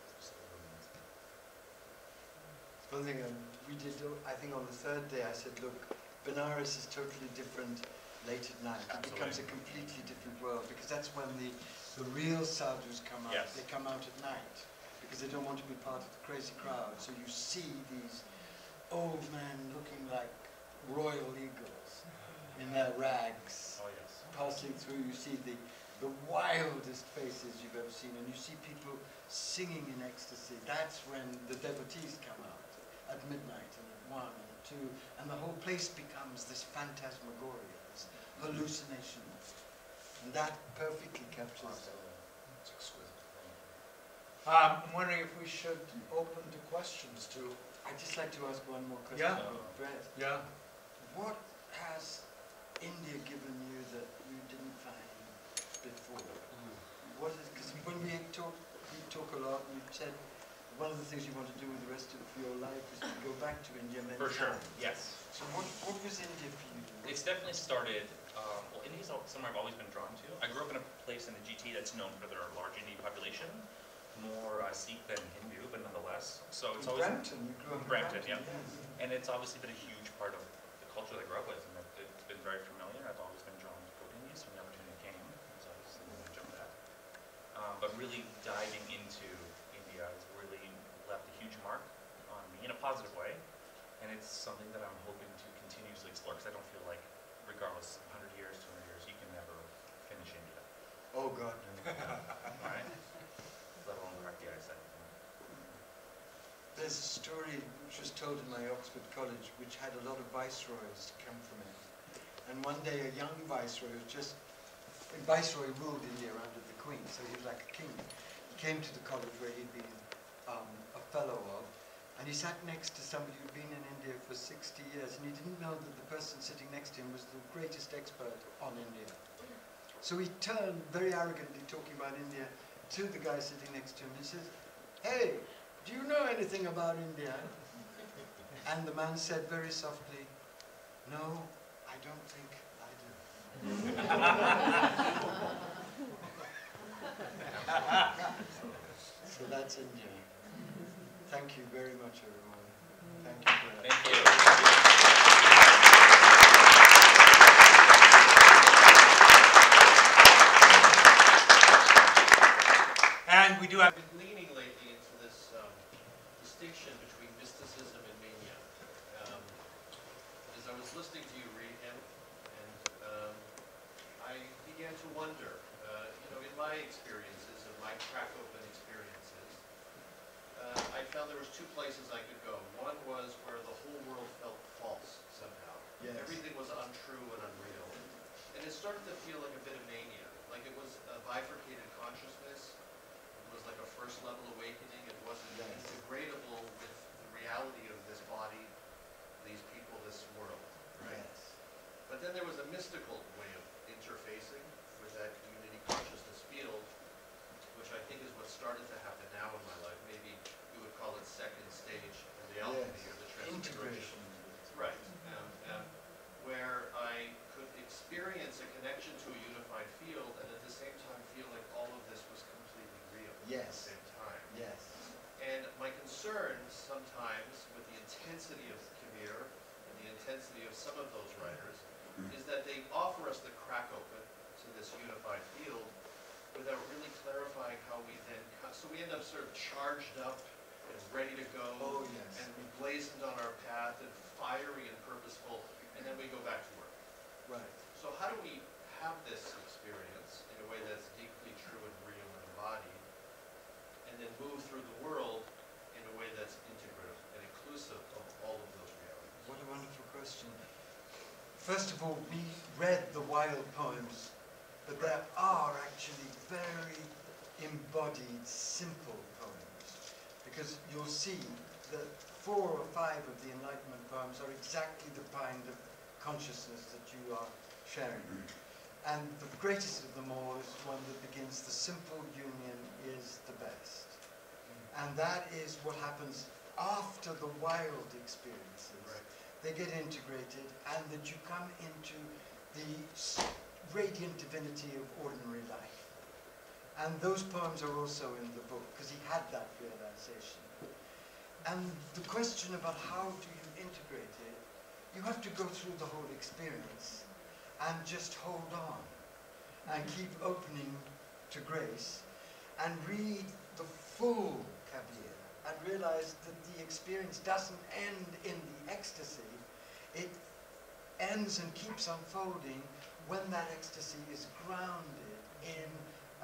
One thing we did, I think on the third day, I said, look, Benares is totally different late at night. It becomes a completely different world because that's when the real sadhus come out. Yes. They come out at night because they don't want to be part of the crazy crowd. So you see these old men looking like royal eagles in their rags Oh yes. passing through. You see the the wildest faces you've ever seen, and you see people singing in ecstasy. That's when the devotees come out at midnight and at 1 and at 2, and the whole place becomes this phantasmagoria, this hallucination. And that perfectly captures it. It's exquisite. I'm wondering if we should open to questions too. I'd just like to ask one more question Yeah. about Brett. Yeah. What has India given you that you didn't find before? What is, because when we talk a lot, and you've said one of the things you want to do with the rest of your life is to go back to India many For sure, times. yes. So what was India for you? It's definitely started, well, India's somewhere I've always been drawn to. I grew up in a place in the GT that's known for their large Indian population, more Sikh than Hindu, but nonetheless. So it's always Brampton, you grew up in Brampton, yeah. yes. And it's obviously been a huge part of the culture that I grew up with, and it's been very familiar. I've always been drawn to go to India, so when the opportunity came, so I was going to jump that. But really diving into India has really left a huge mark on me in a positive way, and it's something that I'm hoping to continuously explore, because I don't feel like, regardless of 100 years, 200 years, you can never finish India, Oh God, no. right? Let alone crack the eyesight. There's a story which was told in my Oxford College which had a lot of viceroys come from it. And one day a young viceroy was just, and viceroy ruled India under the Queen, so he was like a king. He came to the college where he'd been a fellow of, and he sat next to somebody who'd been in India for 60 years, and he didn't know that the person sitting next to him was the greatest expert on India. So he turned, very arrogantly talking about India, to the guy sitting next to him, and he says, "Hey, do you know anything about India?" And the man said very softly, "No, I don't think I do." So that's India. Thank you very much, everyone. Thank you, Brad. Thank you. And we do have. I've been leaning lately into this distinction between mysticism and mania. As I was listening to you read him, and I began to wonder, in my experiences, in my crack open experiences, I found there was two places I could go. One was where the whole world felt false somehow. Yes. Everything was untrue and unreal. And it started to feel like a bit of mania, like it was a bifurcated consciousness. It was like a first level awakening. It wasn't Yes. integratable with the reality of this body, these people, this world, right? Yes. But then there was a mystical way of interfacing with that unity consciousness field, which I think is what started to happen now in my life. Maybe we would call it second stage of the alchemy or the transfiguration. Integration. Right. Where I could experience a connection to a unified field and at the same time feel like all of this was completely real at the Yes. same time. Yes. And my concern sometimes with the intensity of Kabir and the intensity of some of those writers is that they offer us the crack open to this unified field without really clarifying how we then so we end up sort of charged up and ready to go Oh, yes. and blazoned on our path and fiery and purposeful, and then we go back to work. Right. So how do we have this experience in a way that's deeply true and real and embodied, and then move through the world in a way that's integrative and inclusive of all of those realities? What a wonderful question. First of all, we read the wild poems, but there are actually very embodied, simple poems. Because you'll see that 4 or 5 of the Enlightenment poems are exactly the kind of consciousness that you are sharing. And the greatest of them all is one that begins, "The simple union is the best." And that is what happens after the wild experiences. Right. They get integrated, and that you come into the radiant divinity of ordinary life. And those poems are also in the book, because he had that realization. And the question about how do you integrate it, you have to go through the whole experience and just hold on and keep opening to grace and read the full Kabir and realize that the experience doesn't end in the ecstasy. It ends and keeps unfolding when that ecstasy is grounded in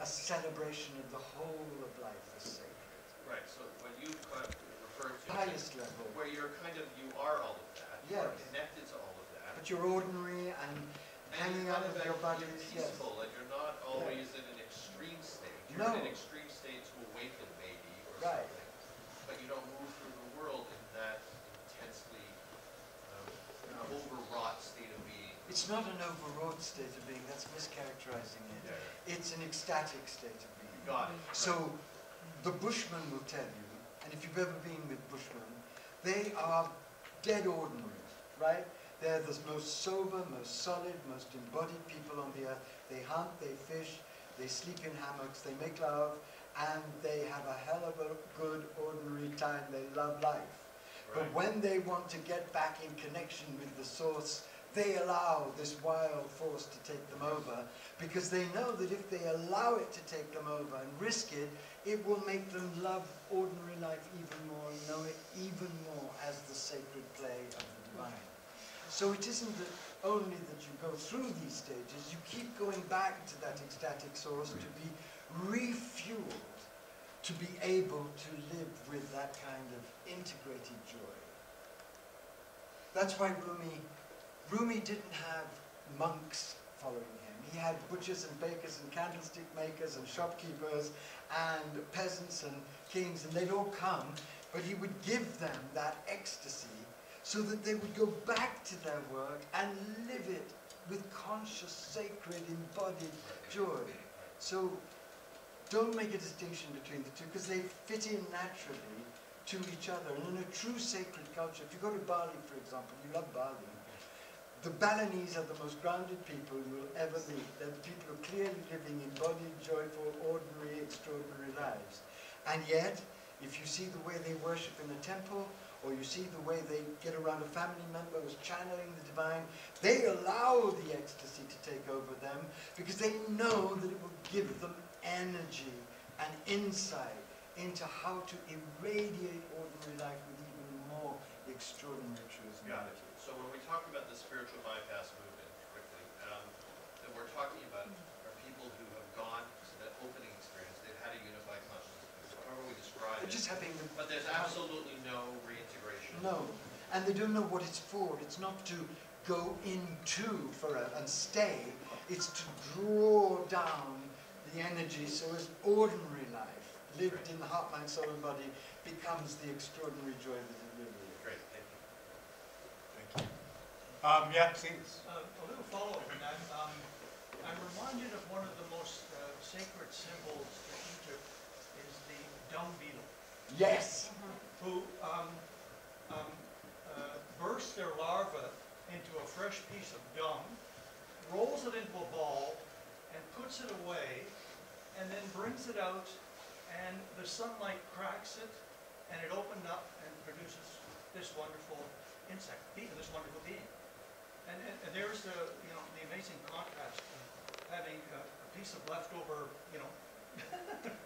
a celebration of the whole of life as sacred. Right, so what you kind of referred to, Highest level. where you're kind of, you are all of that, you are Yes. connected to all of that. But you're ordinary and hanging out with your buddies. You're Yes. peaceful, and you're not always in an extreme state. You're No. in an extreme state to awaken maybe, or Right. something. But you don't move through the world in that intensely overwrought state of being. It's not an overwrought state of being, that's mischaracterizing it. It's an ecstatic state of being. Got it. So the Bushmen will tell you, and if you've ever been with Bushmen, they are dead ordinary, right? They're the most sober, most solid, most embodied people on the earth. They hunt, they fish, they sleep in hammocks, they make love, and they have a hell of a good ordinary time. They love life. But when they want to get back in connection with the source, they allow this wild force to take them over, because they know that if they allow it to take them over and risk it, it will make them love ordinary life even more, and know it even more as the sacred play of the divine. So it isn't that only that you go through these stages, you keep going back to that ecstatic source to be refueled, to be able to live with that kind of integrated joy. That's why Rumi didn't have monks following him. He had butchers and bakers and candlestick makers and shopkeepers and peasants and kings, and they'd all come, but he would give them that ecstasy so that they would go back to their work and live it with conscious, sacred, embodied joy. So don't make a distinction between the two, because they fit in naturally to each other. And in a true sacred culture, if you go to Bali, for example, you love Bali, the Balinese are the most grounded people you will ever meet. They're the people who are clearly living embodied, joyful, ordinary, extraordinary lives. And yet, if you see the way they worship in the temple, or you see the way they get around a family member who's channeling the divine, they allow the ecstasy to take over them, because they know that it will give them energy and insight into how to irradiate ordinary life with even more extraordinary truths. Got it. So when we talk about the spiritual bypass movement, quickly, that we're talking about are people who have gone to that opening experience. They've had a unified consciousness, however we describe They're it. just having the But there's absolutely no reintegration. no, and they don't know what it's for. It's not to go into forever and stay. It's to draw down the energy so as ordinary life, lived in the heart, mind, soul, and body, becomes the extraordinary joy that it really is. Great, thank you. Thank you. Yeah, please. A little follow-up on that. I'm reminded of one of the most sacred symbols in Egypt is the dung beetle, Yes. who bursts their larva into a fresh piece of dung, rolls it into a ball, and puts it away, and then brings it out, and the sunlight cracks it, and it opened up and produces this wonderful insect, this wonderful being. And there's the amazing contrast of having a piece of leftover,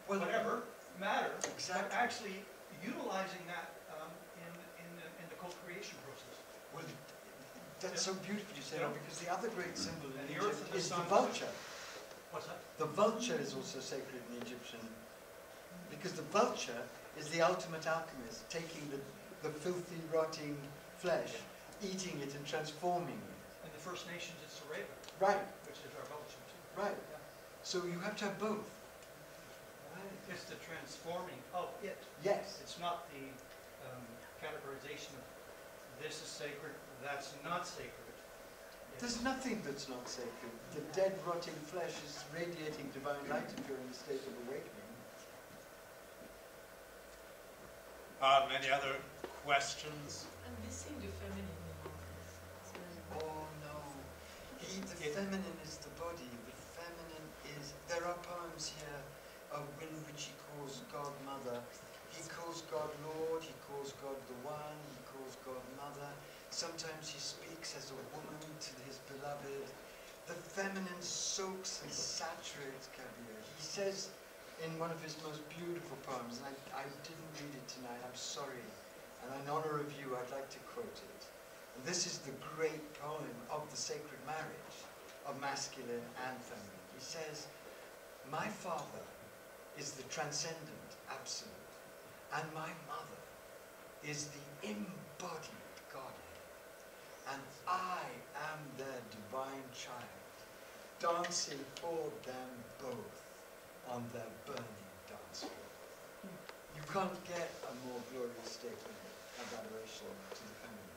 Well, whatever, matter, Exactly. but actually utilizing that in the co-creation process. Well, that's so beautiful you say Yeah. that, because the other great symbol in And the earth Egypt and the is the sun. vulture. What's that? The vulture is also sacred in Egyptian, because the vulture is the ultimate alchemist, taking the filthy, rotting flesh, eating it and transforming it. In the First Nations, it's the raven, Right, which is our vulture too. right. Yeah. So you have to have both. It's the transforming of it. Yes. It's not the categorization of this is sacred, that's not sacred. There's nothing that's not sacred. The dead, rotting flesh is radiating divine light if you're in a state of awakening. Any other questions? I'm missing the feminine in all this. Oh no. The feminine is the body. The feminine is... There are poems here of in which he calls God Mother. He calls God Lord, he calls God the One, he calls God Mother. Sometimes he speaks as a woman to his beloved. The feminine soaks and saturates Kabir. He says in one of his most beautiful poems, and I didn't read it tonight, I'm sorry, and in honor of you, I'd like to quote it. And this is the great poem of the sacred marriage of masculine and feminine. He says, My father is the transcendent absolute, and my mother is the embodied Godhead, and I am their divine child, dancing for them both on their burning dance floor. You can't get a more glorious statement of adoration to the feminine.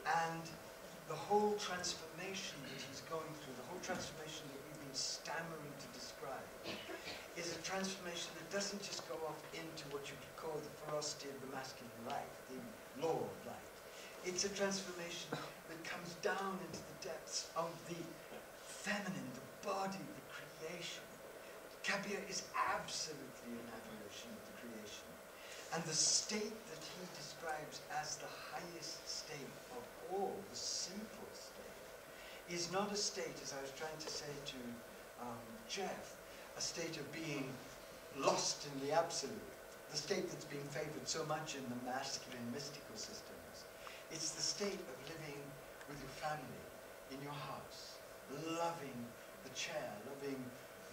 And the whole transformation that he's going through, the whole transformation that we've been stammering to describe, is a transformation that doesn't just go off into what you could call the ferocity of the masculine life, the law of life. It's a transformation that comes down into the depths of the feminine, the body, the creation. Kabir is absolutely in adoration of the creation. And the state that he describes as the highest state of all, the simple state, is not a state, as I was trying to say to Jeff, a state of being lost in the absolute, the state that's being favored so much in the masculine mystical systems. It's the state of living with your family, in your house, loving the chair, loving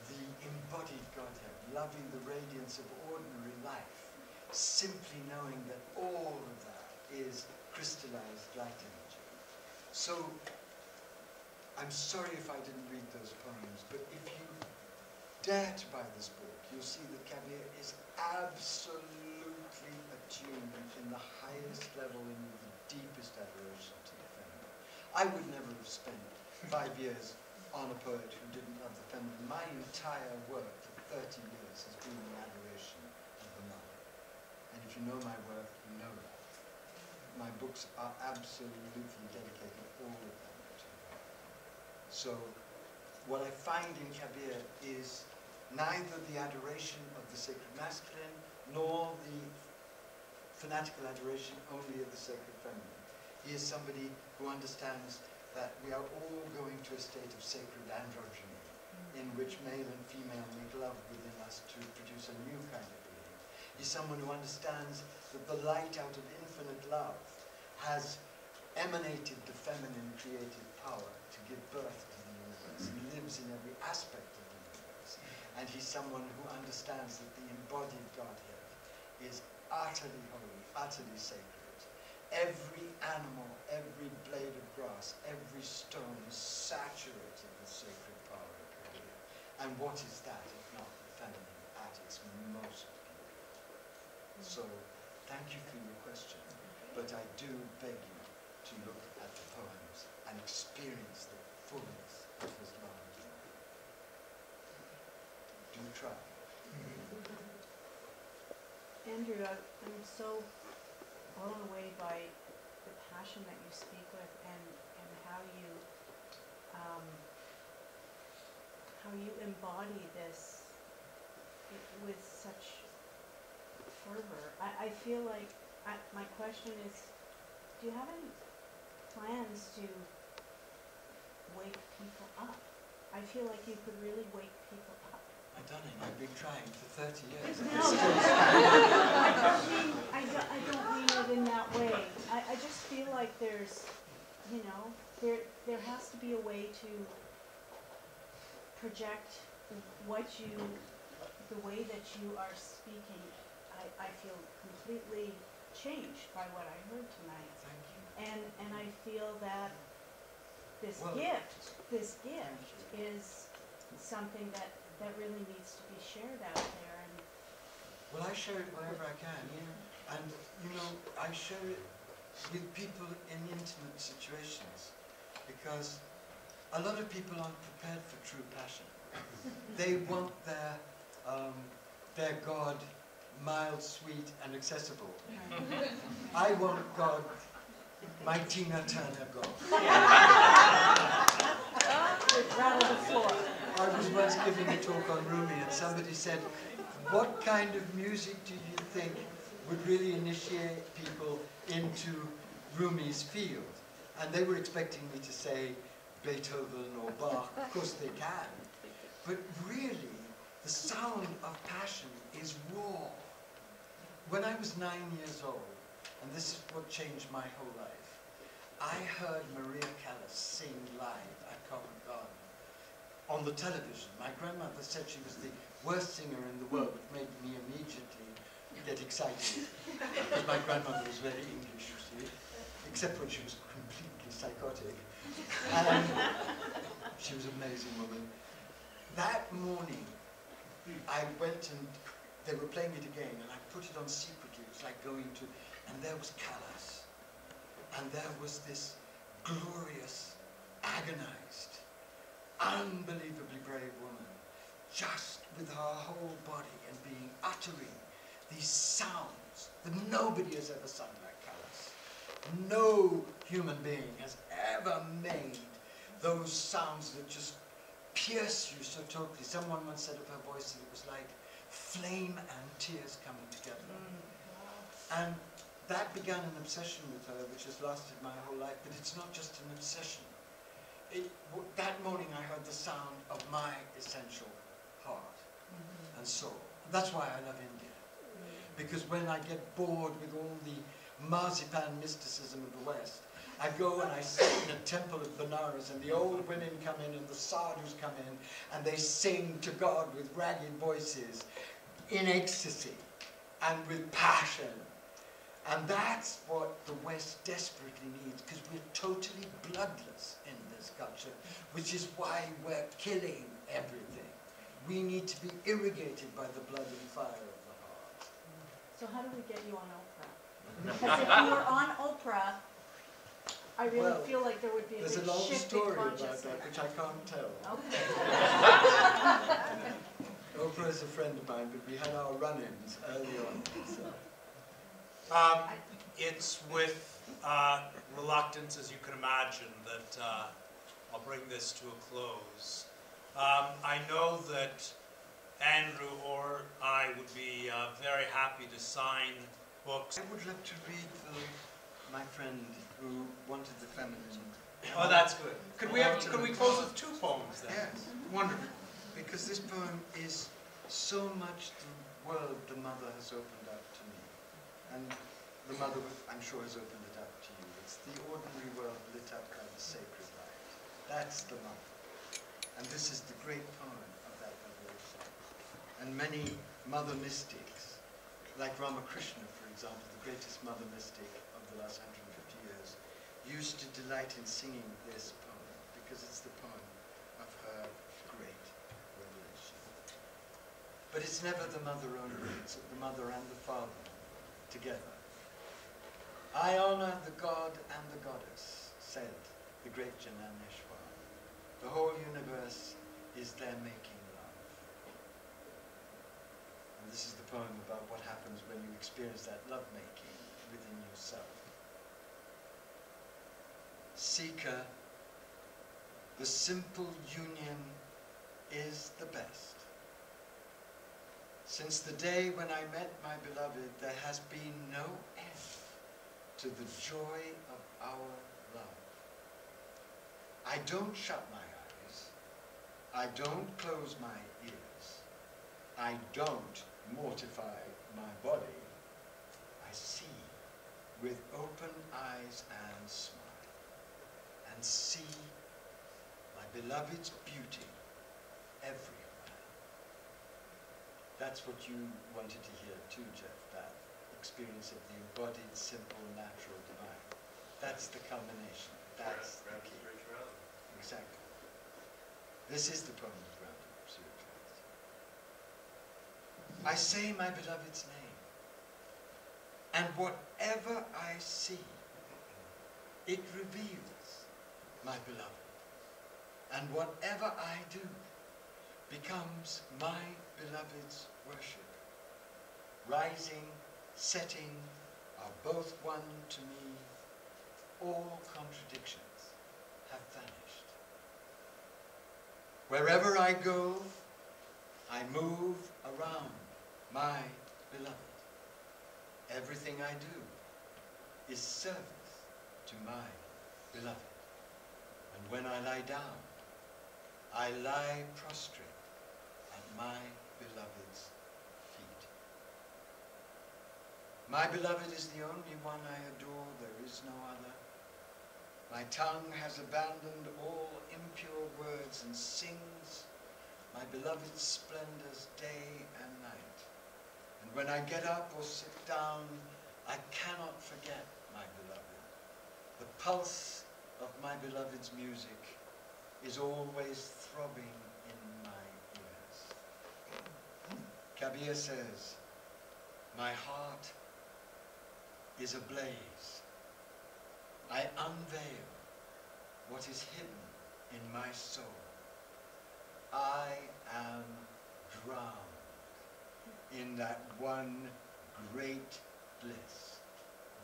the embodied Godhead, loving the radiance of ordinary life, simply knowing that all of that is crystallized light energy. So, I'm sorry if I didn't read those poems, but if you dare to buy this book, you'll see that Kabir is absolutely attuned in the highest level and with the deepest adoration to the feminine. I would never have spent 5 years on a poet who didn't love the feminine. My entire work for 30 years has been in adoration of the mother. And if you know my work, you know that. My books are absolutely dedicated, all of them, to her. So, what I find in Kabir is neither the adoration of the sacred masculine, nor the fanatical adoration only of the sacred feminine. He is somebody who understands that we are all going to a state of sacred androgyny, in which male and female make love within us to produce a new kind of being. He's someone who understands that the light out of infinite love has emanated the feminine creative power to give birth to the universe. He lives in every aspect of the universe. And he's someone who understands that the embodied Godhead is utterly holy, utterly sacred. Every animal, every blade of grass, every stone is saturated with sacred power of Kabir. And what is that if not the feminine at its most beautiful? So, thank you for your question, but I do beg you to look at the poems and experience the fullness of his love. Do try. Andrew, I'm so blown away by the passion that you speak with and how you embody this with such fervor. I feel like my question is, do you have any plans to wake people up? I feel like you could really wake people up. I've done it. I've been trying for 30 years. No, I don't mean it in that way. I just feel like there's, you know, there has to be a way to project the way that you are speaking. I feel completely changed by what I heard tonight. Thank you. And I feel that this Well, gift is something that really needs to be shared out there. And Well, I share it wherever I can, and you know, I share it with people in intimate situations, because a lot of people aren't prepared for true passion. They want their God mild, sweet, and accessible. I want God, my Tina Turner God. rattle the floor. I was once giving a talk on Rumi, and somebody said, what kind of music do you think would really initiate people into Rumi's field? And they were expecting me to say Beethoven or Bach. Of course they can. But really, the sound of passion is raw. When I was 9 years old, and this is what changed my whole life, I heard Maria Callas sing live at Covent Garden on the television. My grandmother said she was the worst singer in the world, which made me immediately get excited. Because my grandmother was very English, you see, except when she was completely psychotic. And she was an amazing woman. That morning, I went and they were playing it again, and I put it on secretly. It was like going to, and there was Callas. And there was this glorious, agonized, unbelievably brave woman, just with her whole body and uttering these sounds that nobody has ever sung like Callas. No human being has ever made those sounds that just pierce you so totally. Someone once said of her voice that it was like flame and tears coming together. And that began an obsession with her, which has lasted my whole life, but it's not just an obsession. That morning I heard the sound of my essential heart and soul. And that's why I love India. Because when I get bored with all the marzipan mysticism of the West, I go and I sit in a temple of Benares, and the old women come in and the sadhus come in, and they sing to God with ragged voices, in ecstasy and with passion. And that's what the West desperately needs, because we're totally bloodless in this culture, which is why we're killing everything. We need to be irrigated by the blood and fire of the heart. So how do we get you on Oprah? Because if you were on Oprah, I really feel like there would be a There's big a long shift in story about consciousness. that, which I can't tell. Okay. Oprah is a friend of mine, but we had our run-ins early on. So. It's with reluctance, as you can imagine, that I'll bring this to a close. I know that Andrew or I would be very happy to sign books. I would love to read my friend who wanted the feminine. Oh, that's good. Could we close with 2 poems then? Yes, wonderful. Because this poem is so much the world the mother has opened up to me. And the mother, I'm sure, has opened it up to you. It's the ordinary world lit up by the sacred light. That's the mother. And this is the great poem of that revelation. And many mother mystics, like Ramakrishna, for example, the greatest mother mystic of the last 150 years, used to delight in singing this poem because it's the poem of her great revelation. But it's never the mother only, it's the mother and the father together. I honor the god and the goddess, said the great Jananeshwar. The whole universe is their making love. And this is the poem about what happens when you experience that love-making within yourself. Seeker, the simple union is the best. Since the day when I met my beloved, there has been no end to the joy of our love. I don't shut my eyes. I don't close my ears. I don't mortify my body. I see with open eyes and smile, and see my beloved's beauty everywhere. That's what you wanted to hear too, Jeff, that experience of the embodied, simple, natural divine. That's the culmination. That's the key. Exactly. This is the poem of grounded spirituality. I say my beloved's name, and whatever I see, it reveals my beloved. And whatever I do becomes my beloved's worship. Rising, setting are both one to me. All contradictions have vanished. Wherever I go, I move around my beloved. Everything I do is service to my beloved. And when I lie down, I lie prostrate at my beloved's feet. My beloved is the only one I adore, there is no other. My My tongue has abandoned all impure words and sings my beloved's splendors day and night. And when I get up or sit down, I cannot forget my beloved. The pulse of my beloved's music is always throbbing in my ears. Kabir says, my heart is ablaze. I unveil what is hidden in my soul. I am drowned in that one great bliss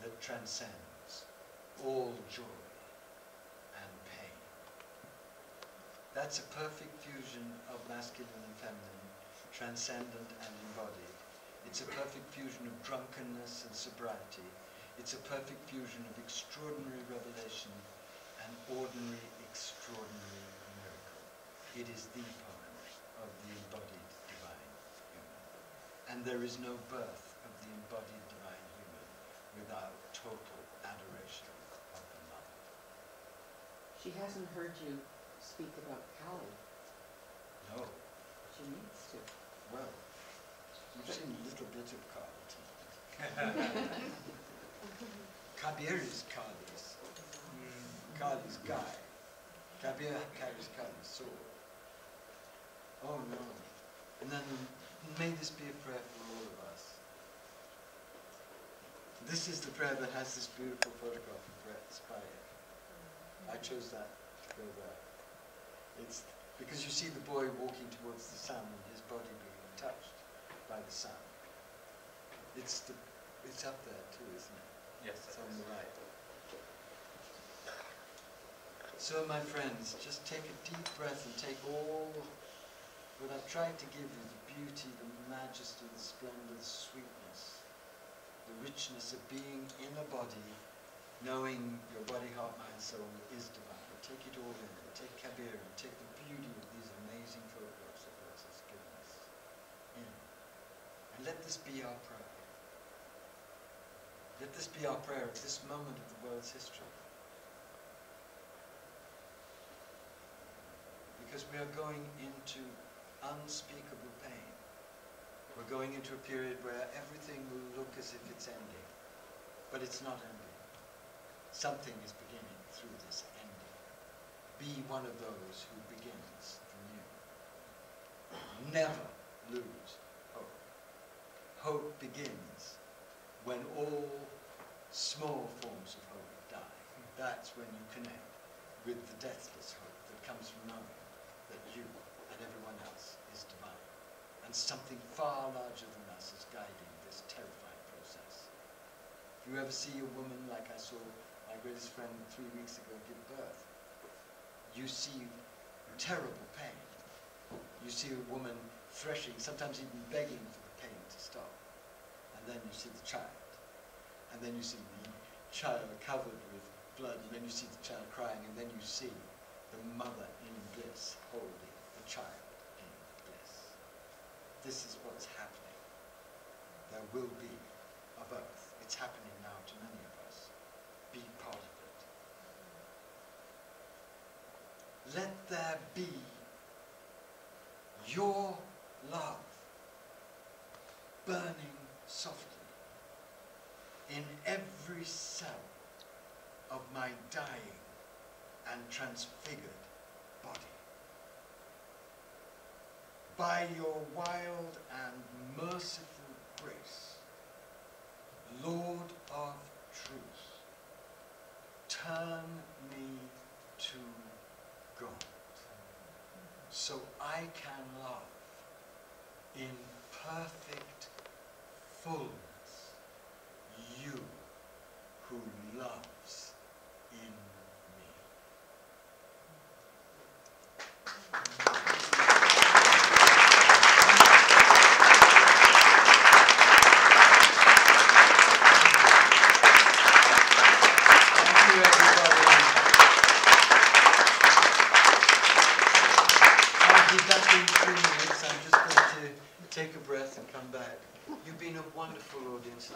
that transcends all joy and pain. That's a perfect fusion of masculine and feminine, transcendent and embodied. It's a perfect fusion of drunkenness and sobriety. It's a perfect fusion of extraordinary revelation and ordinary, extraordinary miracle. It is the poem of the embodied divine human. And there is no birth of the embodied divine human without total adoration of the mother. She hasn't heard you speak about Kali. No. She needs to. Well, you've seen a little bit of Kali tonight. Kabir is Kali's. Kali's guy. Kabir carries Kali's sword. Oh no. And then may this be a prayer for all of us. This is the prayer that has this beautiful photograph of Brett Spire. I chose that to go there. It's because you see the boy walking towards the sun and his body being touched by the sun. It's up there too, isn't it? Yes, It's on the right. So my friends, just take a deep breath and take all what I've tried to give you, the beauty, the majesty, the splendor, the sweetness, the richness of being in a body, knowing your body, heart, mind, soul is divine. Take it all in. Take Kabir and take the beauty of these amazing photographs of yours has given us in. And let this be our prayer. Let this be our prayer at this moment of the world's history. Because we are going into unspeakable pain. We're going into a period where everything will look as if it's ending. But it's not ending. Something is beginning through this ending. Be one of those who begins anew. Never lose hope. Hope begins when all small forms of hope die. That's when you connect with the deathless hope that comes from knowing that you and everyone else is divine. And something far larger than us is guiding this terrifying process. If you ever see a woman like I saw my greatest friend 3 weeks ago give birth, you see terrible pain. You see a woman threshing, sometimes even begging for the pain to stop. And then you see the child. And then you see the child covered with blood, and then you see the child crying, and then you see the mother in bliss holding the child in bliss. This is what's happening. There will be a birth. It's happening now to many of us. Be part of it. Let there be your love burning softly in every cell of my dying and transfigured body. By your wild and merciful grace, Lord of truth, turn me to God, so I can love in perfect fullness you who loves in me. Thank you, everybody. I'll be back in 3 minutes. I'm just going to take a breath and come back. You've been a wonderful audience.